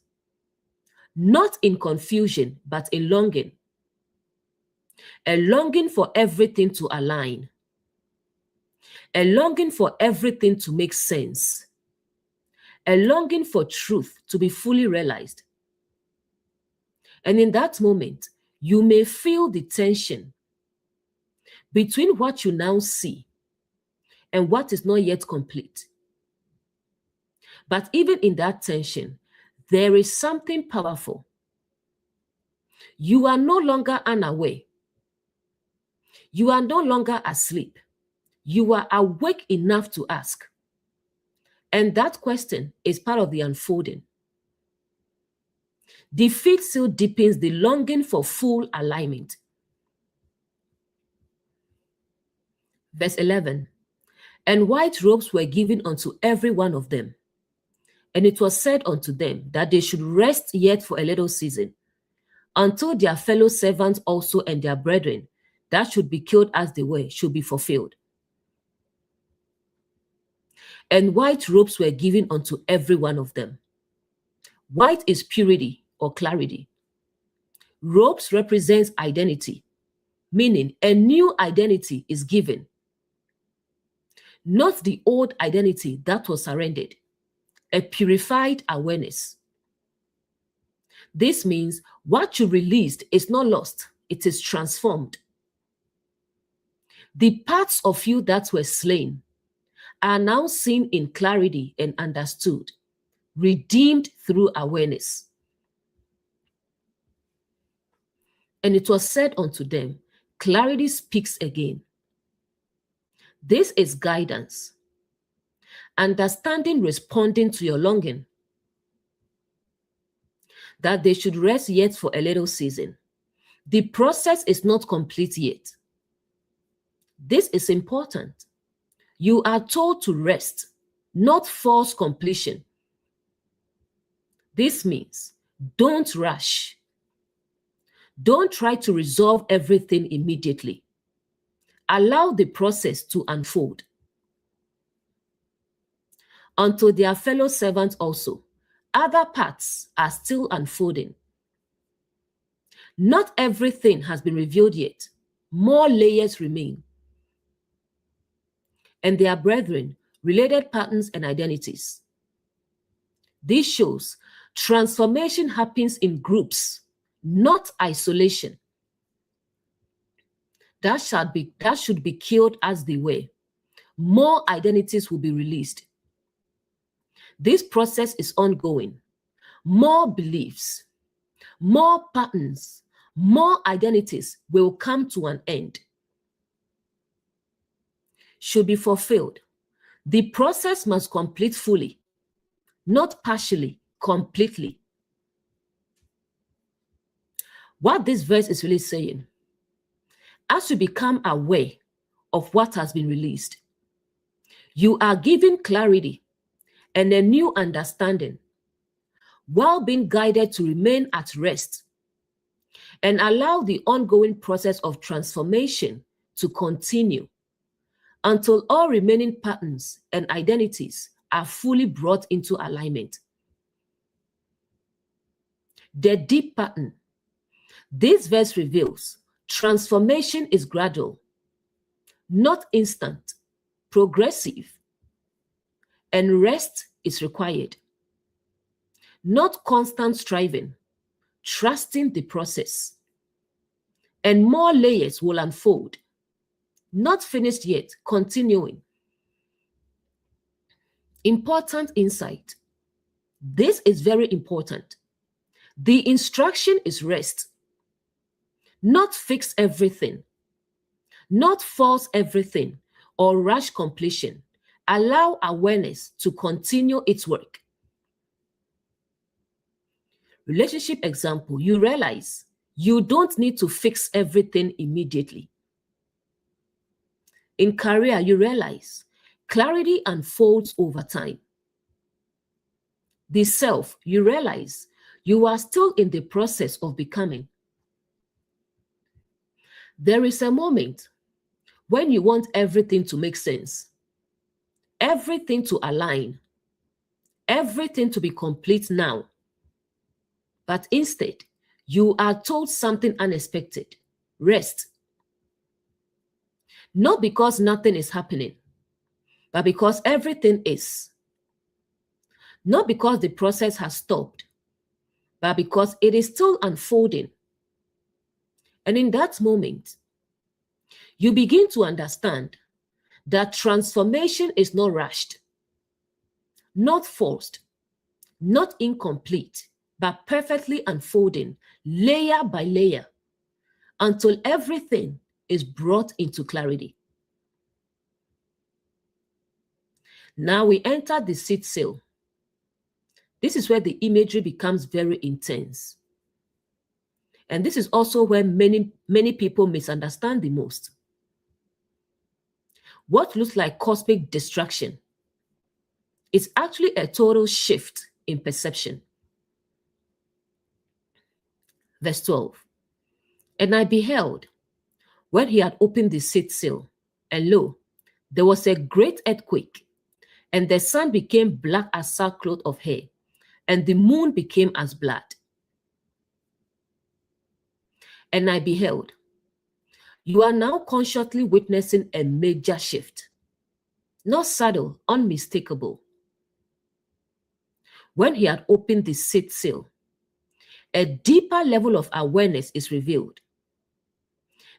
not in confusion, but a longing for everything to align, a longing for everything to make sense, a longing for truth to be fully realized. And in that moment, you may feel the tension between what you now see and what is not yet complete. But even in that tension, there is something powerful. You are no longer unaware. You are no longer asleep. You are awake enough to ask. And that question is part of the unfolding. Defeat still deepens the longing for full alignment. Verse 11. And white robes were given unto every one of them. And it was said unto them that they should rest yet for a little season, until their fellow servants also and their brethren that should be killed as they were should be fulfilled. And white robes were given unto every one of them. White is purity or clarity. Robes represents identity, meaning a new identity is given, not the old identity that was surrendered, a purified awareness. This means what you released is not lost, it is transformed. The parts of you that were slain are now seen in clarity and understood, redeemed through awareness. And it was said unto them, clarity speaks again. This is guidance, understanding responding to your longing, that they should rest yet for a little season. The process is not complete yet. This is important. You are told to rest, not force completion. This means don't rush. Don't try to resolve everything immediately. Allow the process to unfold. Unto their fellow servants also, other parts are still unfolding. Not everything has been revealed yet. More layers remain. And their brethren, related patterns and identities. This shows transformation happens in groups, not isolation. That should be killed as they were. More identities will be released. This process is ongoing. More beliefs, more patterns, more identities will come to an end. Should be fulfilled. The process must complete fully, not partially, completely. What this verse is really saying, as you become aware of what has been released, you are given clarity and a new understanding while being guided to remain at rest and allow the ongoing process of transformation to continue until all remaining patterns and identities are fully brought into alignment. The deep pattern. This verse reveals transformation is gradual, not instant, progressive, and rest is required. Not constant striving, trusting the process. And more layers will unfold. Not finished yet, continuing. Important insight. This is very important. The instruction is rest. Not fix everything. Not force everything or rush completion. Allow awareness to continue its work. Relationship example, you realize you don't need to fix everything immediately. In career, you realize clarity unfolds over time. The self, you realize you are still in the process of becoming. There is a moment when you want everything to make sense, everything to align, everything to be complete now. But instead, you are told something unexpected. Rest. Not because nothing is happening, but because everything is. Not because the process has stopped, but because it is still unfolding. And in that moment, you begin to understand that transformation is not rushed, not forced, not incomplete, but perfectly unfolding layer by layer until everything is brought into clarity. Now we enter the seat seal. This is where the imagery becomes very intense. And this is also where many people misunderstand the most. What looks like cosmic destruction is actually a total shift in perception. Verse 12. And I beheld when he had opened the seat seal, and lo, there was a great earthquake, and the sun became black as sackcloth of hair, and the moon became as blood. And I beheld. You are now consciously witnessing a major shift. Not subtle, unmistakable. When he had opened the seat seal, a deeper level of awareness is revealed.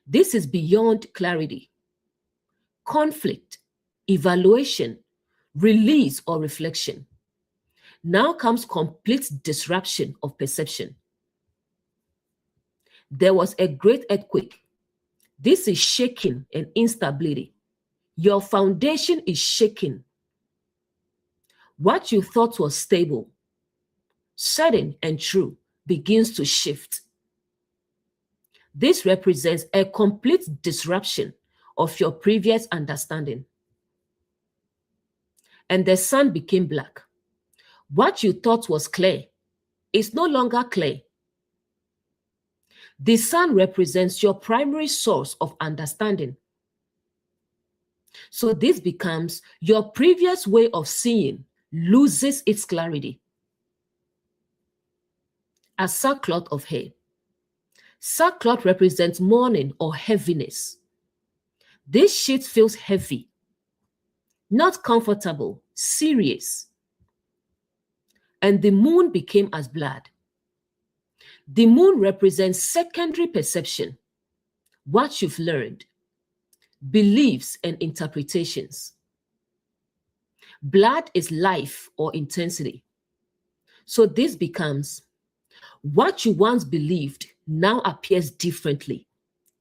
This is beyond clarity, conflict, evaluation, release, or reflection. Now comes complete disruption of perception. There was a great earthquake. This is shaking and instability. Your foundation is shaking. What you thought was stable, certain, and true begins to shift. This represents a complete disruption of your previous understanding. And the sun became black. What you thought was clear is no longer clear. The sun represents your primary source of understanding. So this becomes your previous way of seeing loses its clarity. A sackcloth of hair. Sackcloth represents mourning or heaviness. This sheet feels heavy, not comfortable, serious. And the moon became as blood. The moon represents secondary perception, what you've learned, beliefs and interpretations. Blood is life or intensity. So this becomes what you once believed now appears differently,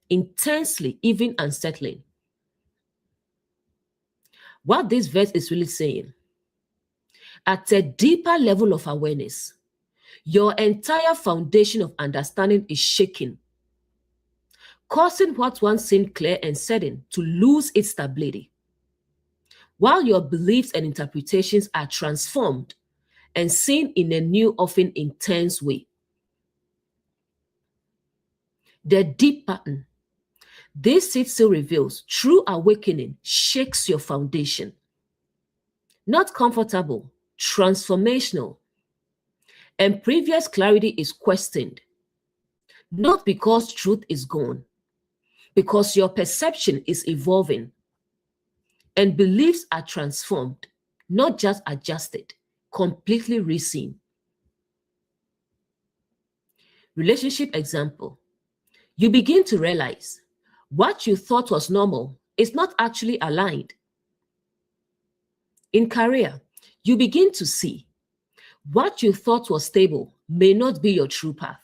intensely, even unsettling. What this verse is really saying, at a deeper level of awareness, your entire foundation of understanding is shaking, causing what once seemed clear and certain to lose its stability, while your beliefs and interpretations are transformed and seen in a new, often intense way. The deep pattern. This seed still reveals true awakening shakes your foundation. Not comfortable, transformational. And previous clarity is questioned. Not because truth is gone, because your perception is evolving. And beliefs are transformed, not just adjusted, completely reseen. Relationship example. You begin to realize what you thought was normal is not actually aligned. In career, you begin to see what you thought was stable may not be your true path.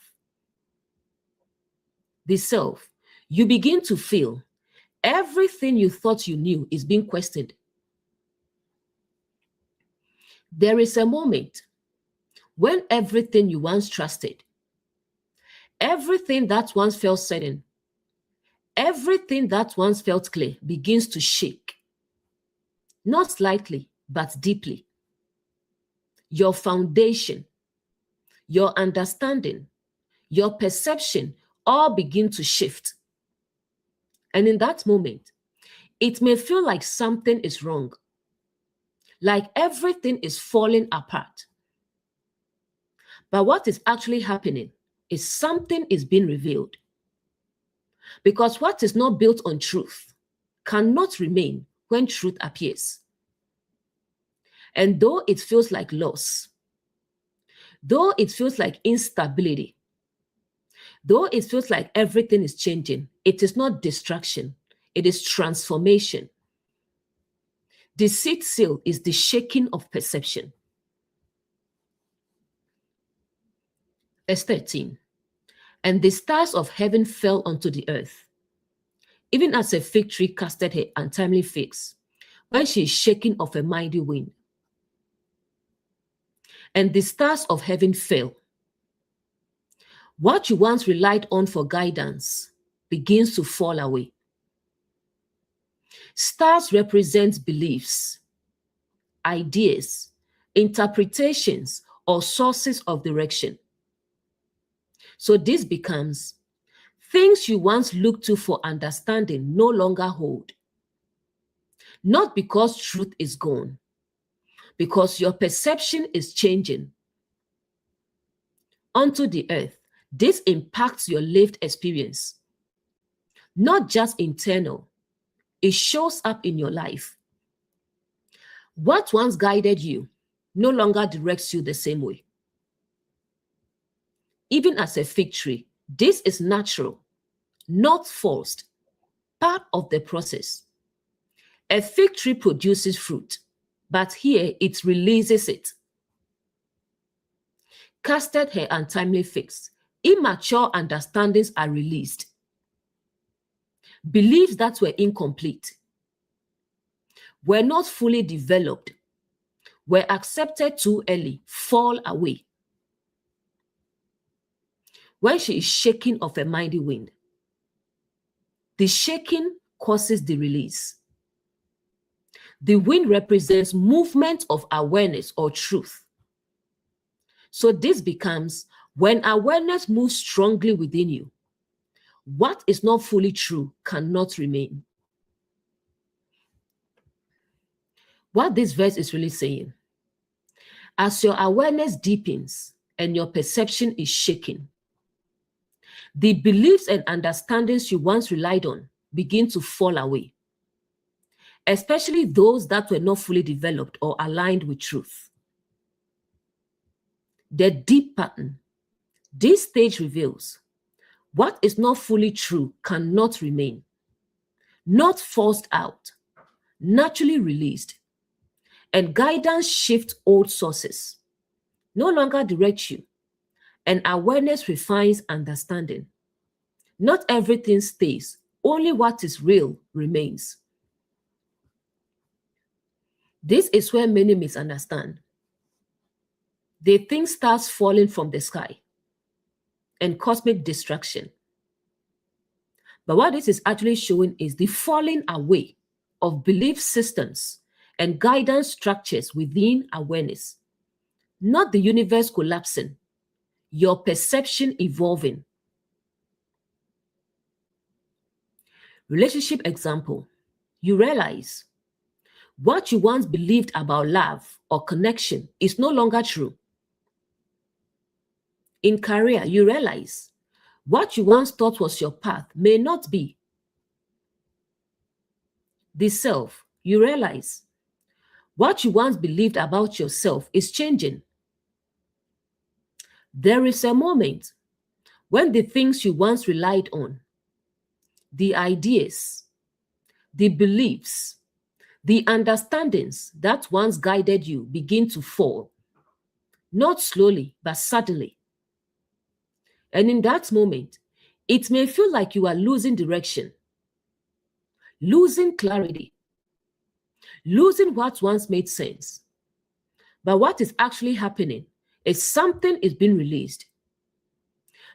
The self, you begin to feel everything you thought you knew is being questioned. There is a moment when everything you once trusted, everything that once felt certain, everything that once felt clear begins to shake. Not slightly, but deeply. Your foundation, your understanding, your perception all begin to shift. And in that moment, it may feel like something is wrong, like everything is falling apart. But what is actually happening is something is being revealed. Because what is not built on truth cannot remain when truth appears. And though it feels like loss, though it feels like instability, though it feels like everything is changing, it is not distraction, it is transformation. The seed seal is the shaking of perception. Verse 13. And the stars of heaven fell onto the earth, even as a fig tree casted her untimely figs, when she is shaken of a mighty wind. And the stars of heaven fell. What you once relied on for guidance begins to fall away. Stars represent beliefs, ideas, interpretations, or sources of direction. So this becomes things you once looked to for understanding no longer hold. Not because truth is gone, because your perception is changing. Onto the earth, this impacts your lived experience. Not just internal, it shows up in your life. What once guided you no longer directs you the same way. Even as a fig tree, this is natural, not forced, part of the process. A fig tree produces fruit, but here it releases it. casted her untimely fix. Immature understandings are released. Beliefs that were incomplete, were not fully developed, were accepted too early, fall away. When she is shaking of a mighty wind, the shaking causes the release. The wind represents movement of awareness or truth. So this becomes when awareness moves strongly within you, what is not fully true cannot remain. What this verse is really saying, as your awareness deepens and your perception is shaken, the beliefs and understandings you once relied on begin to fall away, especially those that were not fully developed or aligned with truth. The deep pattern. This stage reveals what is not fully true cannot remain, not forced out, naturally released, and guidance shifts old sources, no longer direct you, and awareness refines understanding. Not everything stays, only what is real remains. This is where many misunderstand. They think stars falling from the sky and cosmic destruction. But what this is actually showing is the falling away of belief systems and guidance structures within awareness, not the universe collapsing, your perception evolving. Relationship example, you realize what you once believed about love or connection is no longer true. In career, you realize what you once thought was your path may not be. The self, you realize what you once believed about yourself is changing. There is a moment when the things you once relied on, the ideas, the beliefs, the understandings that once guided you begin to fall, not slowly, but suddenly. And in that moment, it may feel like you are losing direction, losing clarity, losing what once made sense. But what is actually happening is something is being released.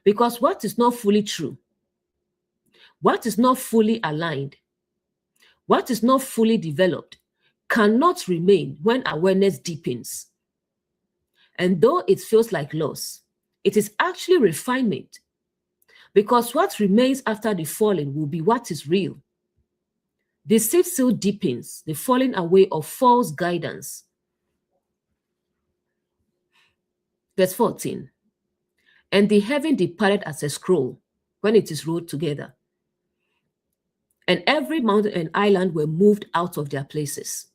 Because what is not fully true, what is not fully aligned, what is not fully developed, cannot remain when awareness deepens. And though it feels like loss, it is actually refinement. Because what remains after the falling will be what is real. The safe seal deepens, the falling away of false guidance. Verse 14. And the heaven departed as a scroll when it is rolled together. And every mountain and island were moved out of their places.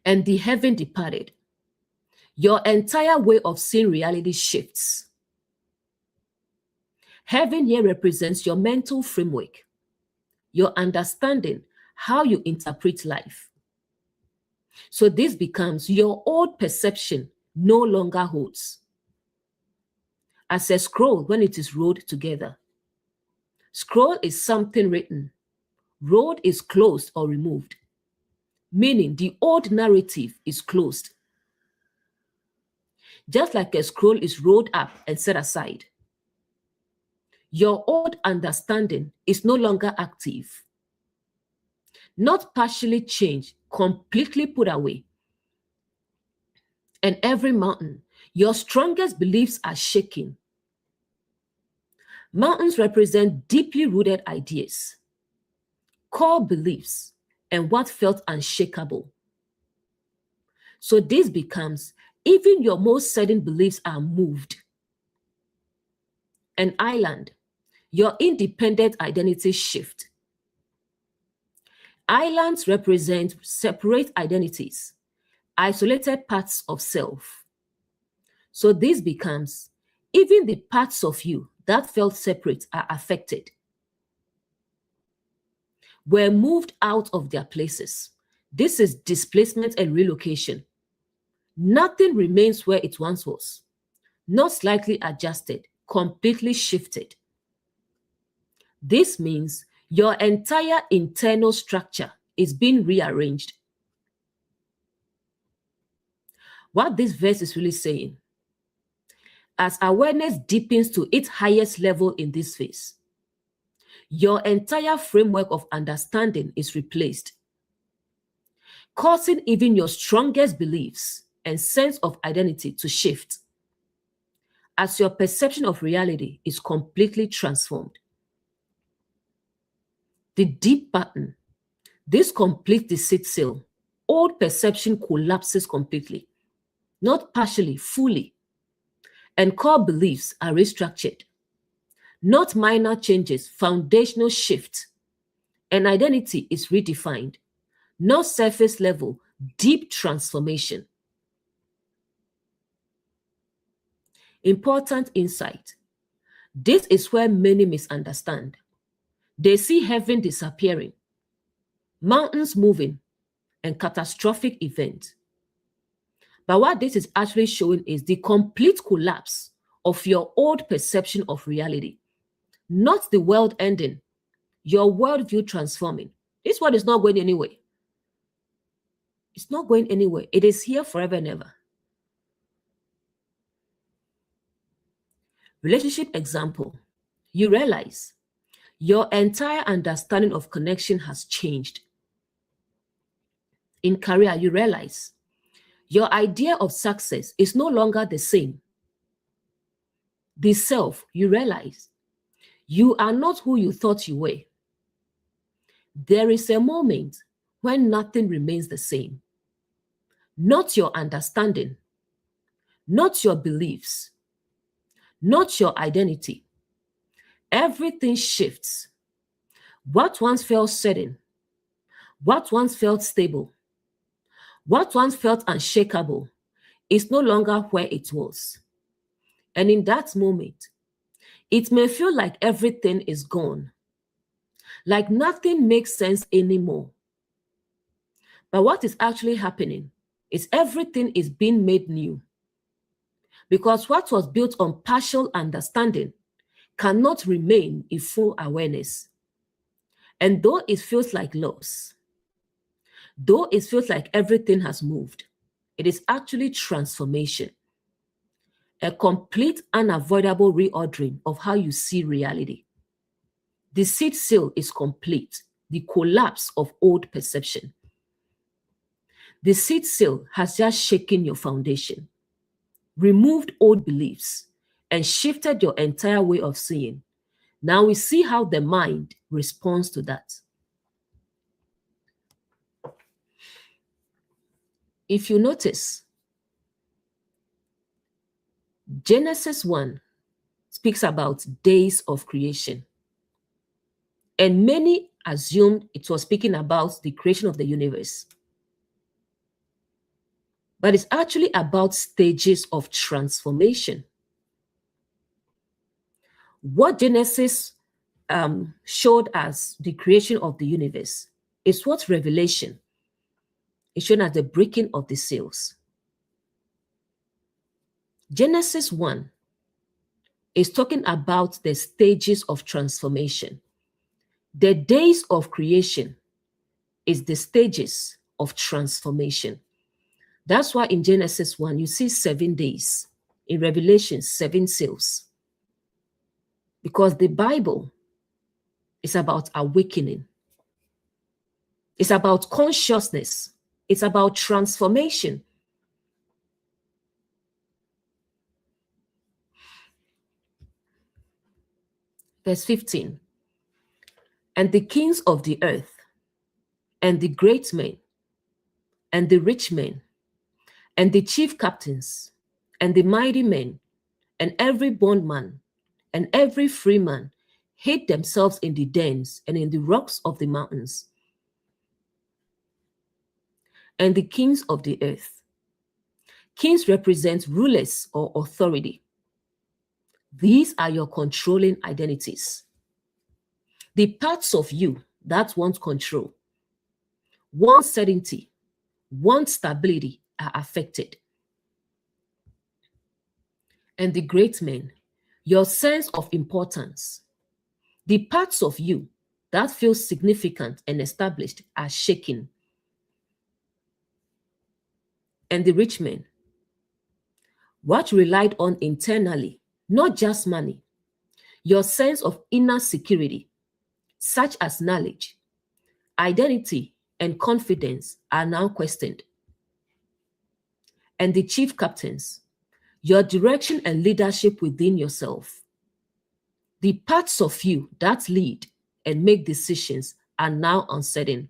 And the heaven departed. Your entire way of seeing reality shifts. Heaven here represents your mental framework, your understanding, how you interpret life. So this becomes your old perception no longer holds. As a scroll when it is rolled together. Scroll is something written. Rolled is closed or removed, meaning the old narrative is closed. Just like a scroll is rolled up and set aside. Your old understanding is no longer active. Not partially changed, completely put away. And every mountain, your strongest beliefs are shaking. Mountains represent deeply rooted ideas, core beliefs, and what felt unshakable. So this becomes, even your most certain beliefs are moved. An island, your independent identity shift. Islands represent separate identities, isolated parts of self. So this becomes, even the parts of you that felt separate are affected, were moved out of their places. This is displacement and relocation, Nothing remains where it once was, not slightly adjusted, completely shifted. This means your entire internal structure is being rearranged. What this verse is really saying, as awareness deepens to its highest level in this phase, your entire framework of understanding is replaced, causing even your strongest beliefs and sense of identity to shift, as your perception of reality is completely transformed. The deep pattern, this complete deceit seal, old perception collapses completely, not partially, fully, and core beliefs are restructured. Not minor changes, foundational shift, and identity is redefined. Not surface level, deep transformation. Important insight. This is where many misunderstand. They see heaven disappearing, mountains moving, and catastrophic events. But what this is actually showing is the complete collapse of your old perception of reality, not the world ending, your worldview transforming. This one is not going anywhere. It's not going anywhere. It is here forever and ever. Relationship example. You realize your entire understanding of connection has changed. In career, you realize your idea of success is no longer the same. The self, you realize you are not who you thought you were. There is a moment when nothing remains the same. Not your understanding, not your beliefs, not your identity. Everything shifts. What once felt certain, what once felt stable, what once felt unshakable is no longer where it was. And in that moment, it may feel like everything is gone, like nothing makes sense anymore. But what is actually happening is everything is being made new. Because what was built on partial understanding cannot remain in full awareness. And though it feels like loss, though it feels like everything has moved, it is actually transformation. A complete, unavoidable reordering of how you see reality. The seed seal is complete, the collapse of old perception. The seed seal has just shaken your foundation, removed old beliefs, and shifted your entire way of seeing. Now we see how the mind responds to that. If you notice, Genesis 1 speaks about days of creation. And many assumed it was speaking about the creation of the universe. But it's actually about stages of transformation. What Genesis showed as the creation of the universe is what Revelation is shown as the breaking of the seals. Genesis 1 is talking about the stages of transformation. The days of creation is the stages of transformation. That's why in Genesis 1, you see 7 days. In Revelation, 7 seals. Because the Bible is about awakening. It's about consciousness. It's about transformation. Verse 15. And the kings of the earth, and the great men, and the rich men, and the chief captains, and the mighty men, and every bondman, and every free man hid themselves in the dens and in the rocks of the mountains. And the kings of the earth. Kings represent rulers or authority. These are your controlling identities. The parts of you that want control, want certainty, want stability are affected. And the great men, your sense of importance, the parts of you that feel significant and established are shaken. And the rich men, what you relied on internally, not just money, your sense of inner security, such as knowledge, identity, and confidence, are now questioned. And the chief captains, your direction and leadership within yourself, the parts of you that lead and make decisions, are now uncertain.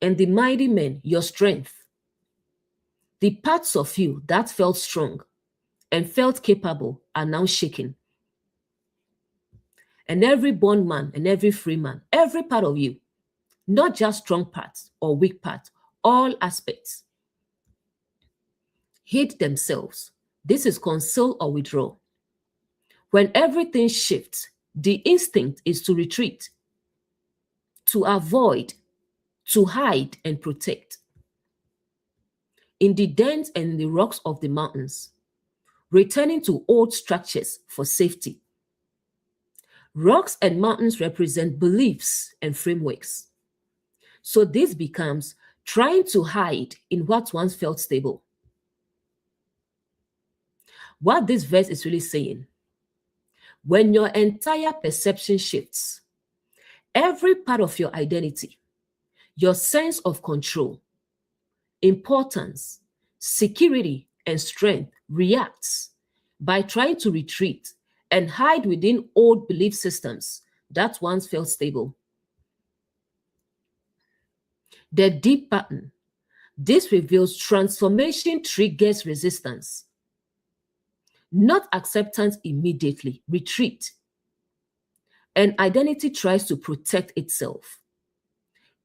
And the mighty men, your strength, the parts of you that felt strong and felt capable, are now shaken. And every bondman and every free man, every part of you, not just strong parts or weak parts, all aspects, hid themselves. This is conceal or withdraw. When everything shifts, the instinct is to retreat, to avoid, to hide and protect. In the dens and the rocks of the mountains, returning to old structures for safety. Rocks and mountains represent beliefs and frameworks. So this becomes trying to hide in what once felt stable. What this verse is really saying, when your entire perception shifts, every part of your identity, your sense of control, importance, security, and strength reacts by trying to retreat and hide within old belief systems that once felt stable. The deep pattern, this reveals transformation triggers resistance, not acceptance immediately, retreat. And identity tries to protect itself.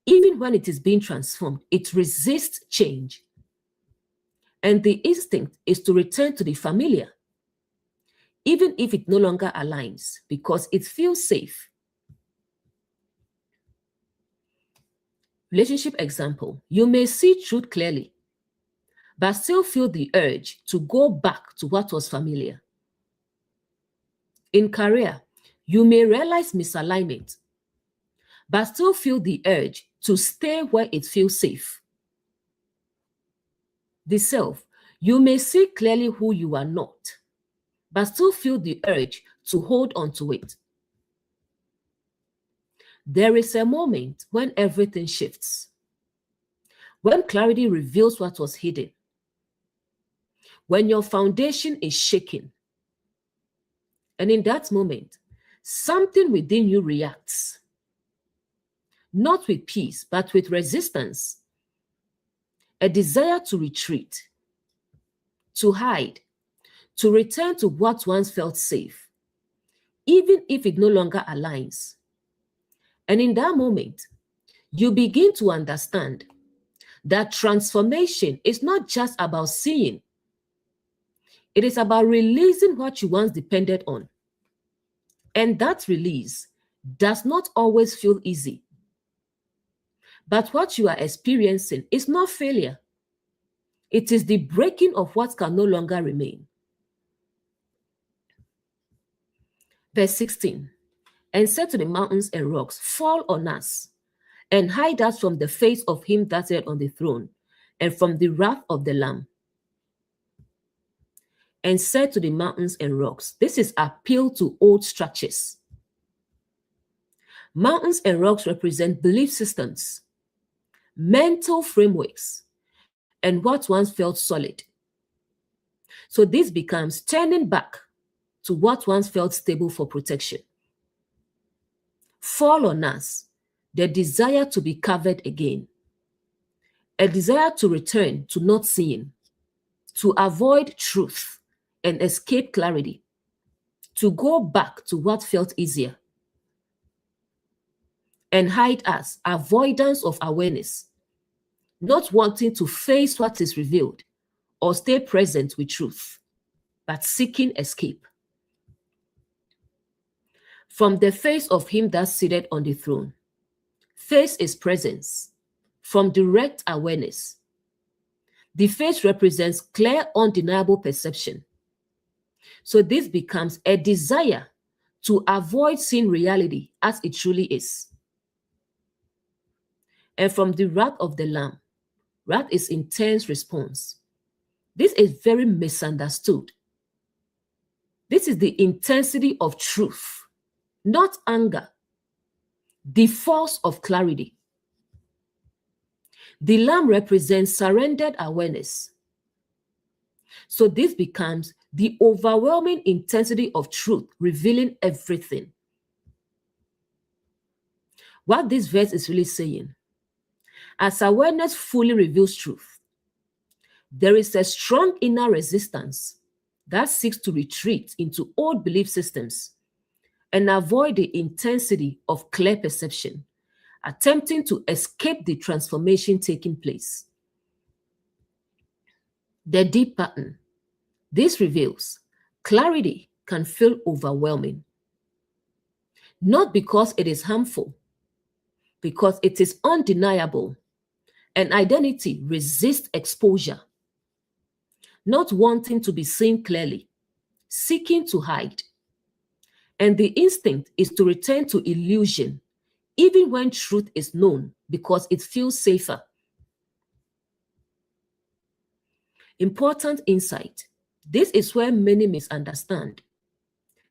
Even when it is being transformed, it resists change. And the instinct is to return to the familiar, even if it no longer aligns, because it feels safe. Relationship example, you may see truth clearly, but still feel the urge to go back to what was familiar. In career, you may realize misalignment, but still feel the urge to stay where it feels safe. The self, you may see clearly who you are not, but still feel the urge to hold on to it. There is a moment when everything shifts, when clarity reveals what was hidden, when your foundation is shaken. And in that moment, something within you reacts, not with peace, but with resistance, a desire to retreat, to hide, to return to what once felt safe, even if it no longer aligns. And in that moment, you begin to understand that transformation is not just about seeing, it is about releasing what you once depended on. And that release does not always feel easy. But what you are experiencing is not failure. It is the breaking of what can no longer remain. Verse 16, and said to the mountains and rocks, fall on us, and hide us from the face of him that sat on the throne, and from the wrath of the Lamb. And said to the mountains and rocks, this is appeal to old structures. Mountains and rocks represent belief systems, mental frameworks, and what once felt solid. So this becomes turning back to what once felt stable for protection. Fall on us, the desire to be covered again, a desire to return to not seeing, to avoid truth and escape clarity, to go back to what felt easier. And hide us, avoidance of awareness, not wanting to face what is revealed or stay present with truth, but seeking escape. From the face of him that seated on the throne. Face is presence, from direct awareness. The face represents clear, undeniable perception. So this becomes a desire to avoid seeing reality as it truly is. And from the wrath of the Lamb, wrath is intense response. This is very misunderstood. This is the intensity of truth, not anger, the force of clarity. The Lamb represents surrendered awareness. So this becomes the overwhelming intensity of truth, revealing everything. What this verse is really saying, as awareness fully reveals truth, there is a strong inner resistance that seeks to retreat into old belief systems and avoid the intensity of clear perception, attempting to escape the transformation taking place. The deep pattern. This reveals clarity can feel overwhelming, not because it is harmful, because it is undeniable, and identity resists exposure, not wanting to be seen clearly, seeking to hide. And the instinct is to return to illusion, even when truth is known, because it feels safer. Important insight. This is where many misunderstand.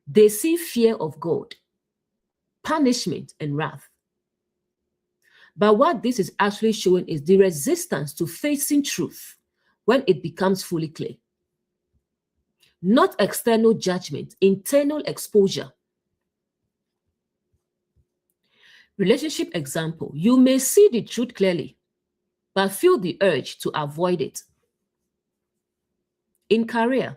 They see fear of God, punishment, and wrath. But what this is actually showing is the resistance to facing truth when it becomes fully clear. Not external judgment, internal exposure. Relationship example. You may see the truth clearly, but feel the urge to avoid it. In career,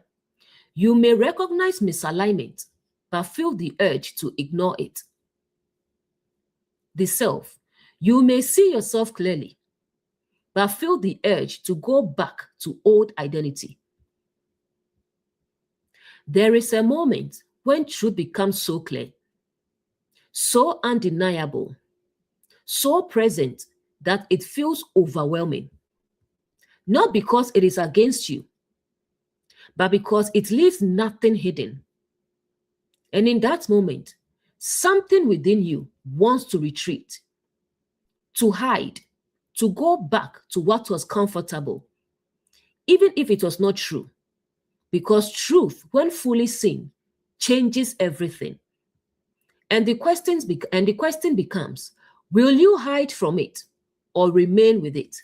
you may recognize misalignment, but feel the urge to ignore it. The self. You may see yourself clearly, but feel the urge to go back to old identity. There is a moment when truth becomes so clear, so undeniable, so present that it feels overwhelming. Not because it is against you, but because it leaves nothing hidden. And in that moment, something within you wants to retreat, to hide, to go back to what was comfortable, even if it was not true. Because truth, when fully seen, changes everything. And the question becomes, will you hide from it or remain with it?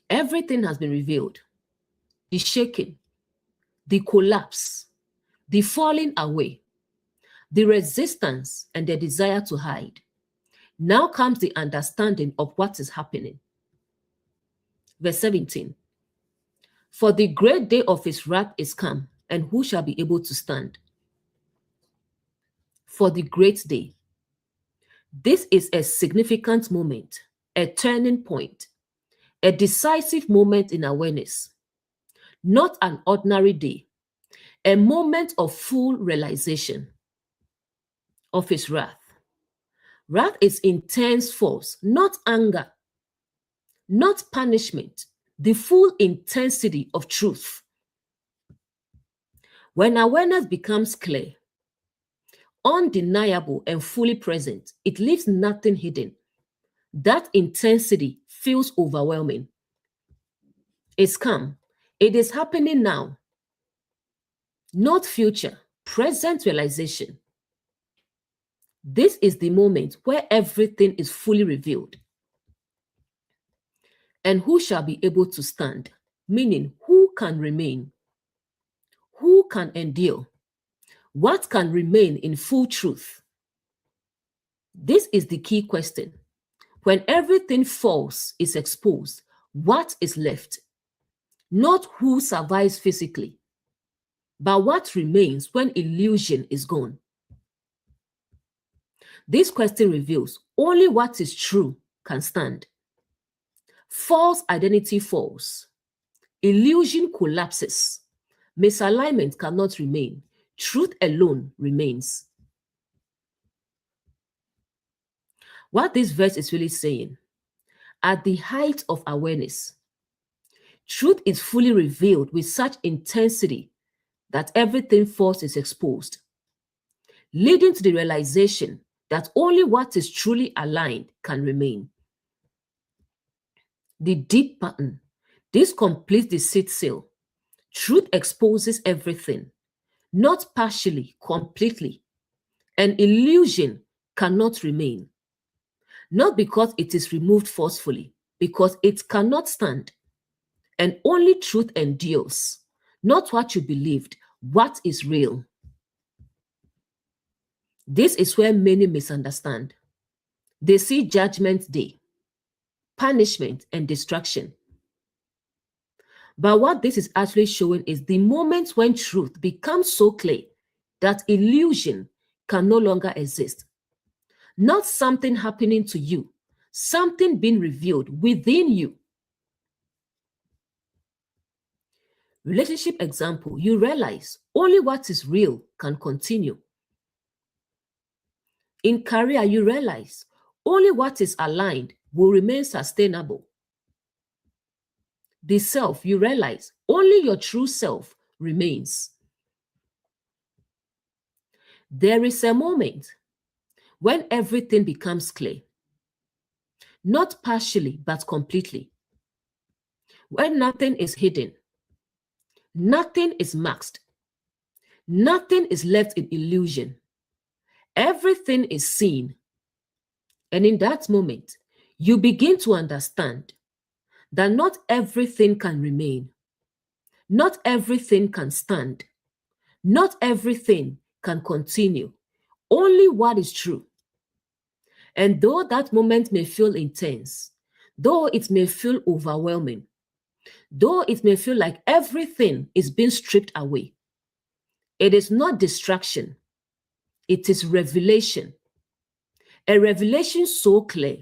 Everything has been revealed. The shaking, the collapse, the falling away, the resistance, and the desire to hide. Now comes the understanding of what is happening. Verse 17. For the great day of his wrath is come, and who shall be able to stand? For the great day. This is a significant moment, a turning point, a decisive moment in awareness. Not an ordinary day, a moment of full realization of his wrath. Wrath is intense force, not anger, not punishment, the full intensity of truth. When awareness becomes clear, undeniable, and fully present, it leaves nothing hidden. That intensity feels overwhelming. It's come. It is happening now. Not future, present realization. This is the moment where everything is fully revealed. And who shall be able to stand? Meaning, who can remain? Who can endure? What can remain in full truth? This is the key question. When everything false is exposed, what is left? Not who survives physically, but what remains when illusion is gone. This question reveals only what is true can stand. False identity falls. Illusion collapses. Misalignment cannot remain. Truth alone remains. What this verse is really saying, at the height of awareness. Truth is fully revealed with such intensity that everything false is exposed, leading to the realization that only what is truly aligned can remain. The deep pattern. This completes the seed seal. Truth exposes everything, not partially, completely. An illusion cannot remain, not because it is removed forcefully, because it cannot stand. And only truth endures, not what you believed, what is real. This is where many misunderstand. They see judgment day, punishment, and destruction. But what this is actually showing is the moment when truth becomes so clear that illusion can no longer exist. Not something happening to you, something being revealed within you. Relationship example, you realize only what is real can continue. In career, you realize only what is aligned will remain sustainable. The self, you realize only your true self remains. There is a moment when everything becomes clear, not partially, but completely. When nothing is hidden, nothing is masked, nothing is left in illusion. Everything is seen. And in that moment, you begin to understand that not everything can remain, not everything can stand, not everything can continue, only what is true. And though that moment may feel intense, though it may feel overwhelming, though it may feel like everything is being stripped away, it is not distraction, it is revelation. A revelation so clear,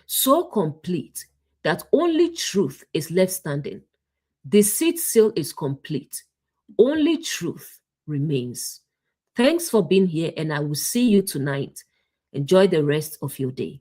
so complete, that only truth is left standing. The seed seal is complete. Only truth remains. Thanks for being here, and I will see you tonight. Enjoy the rest of your day.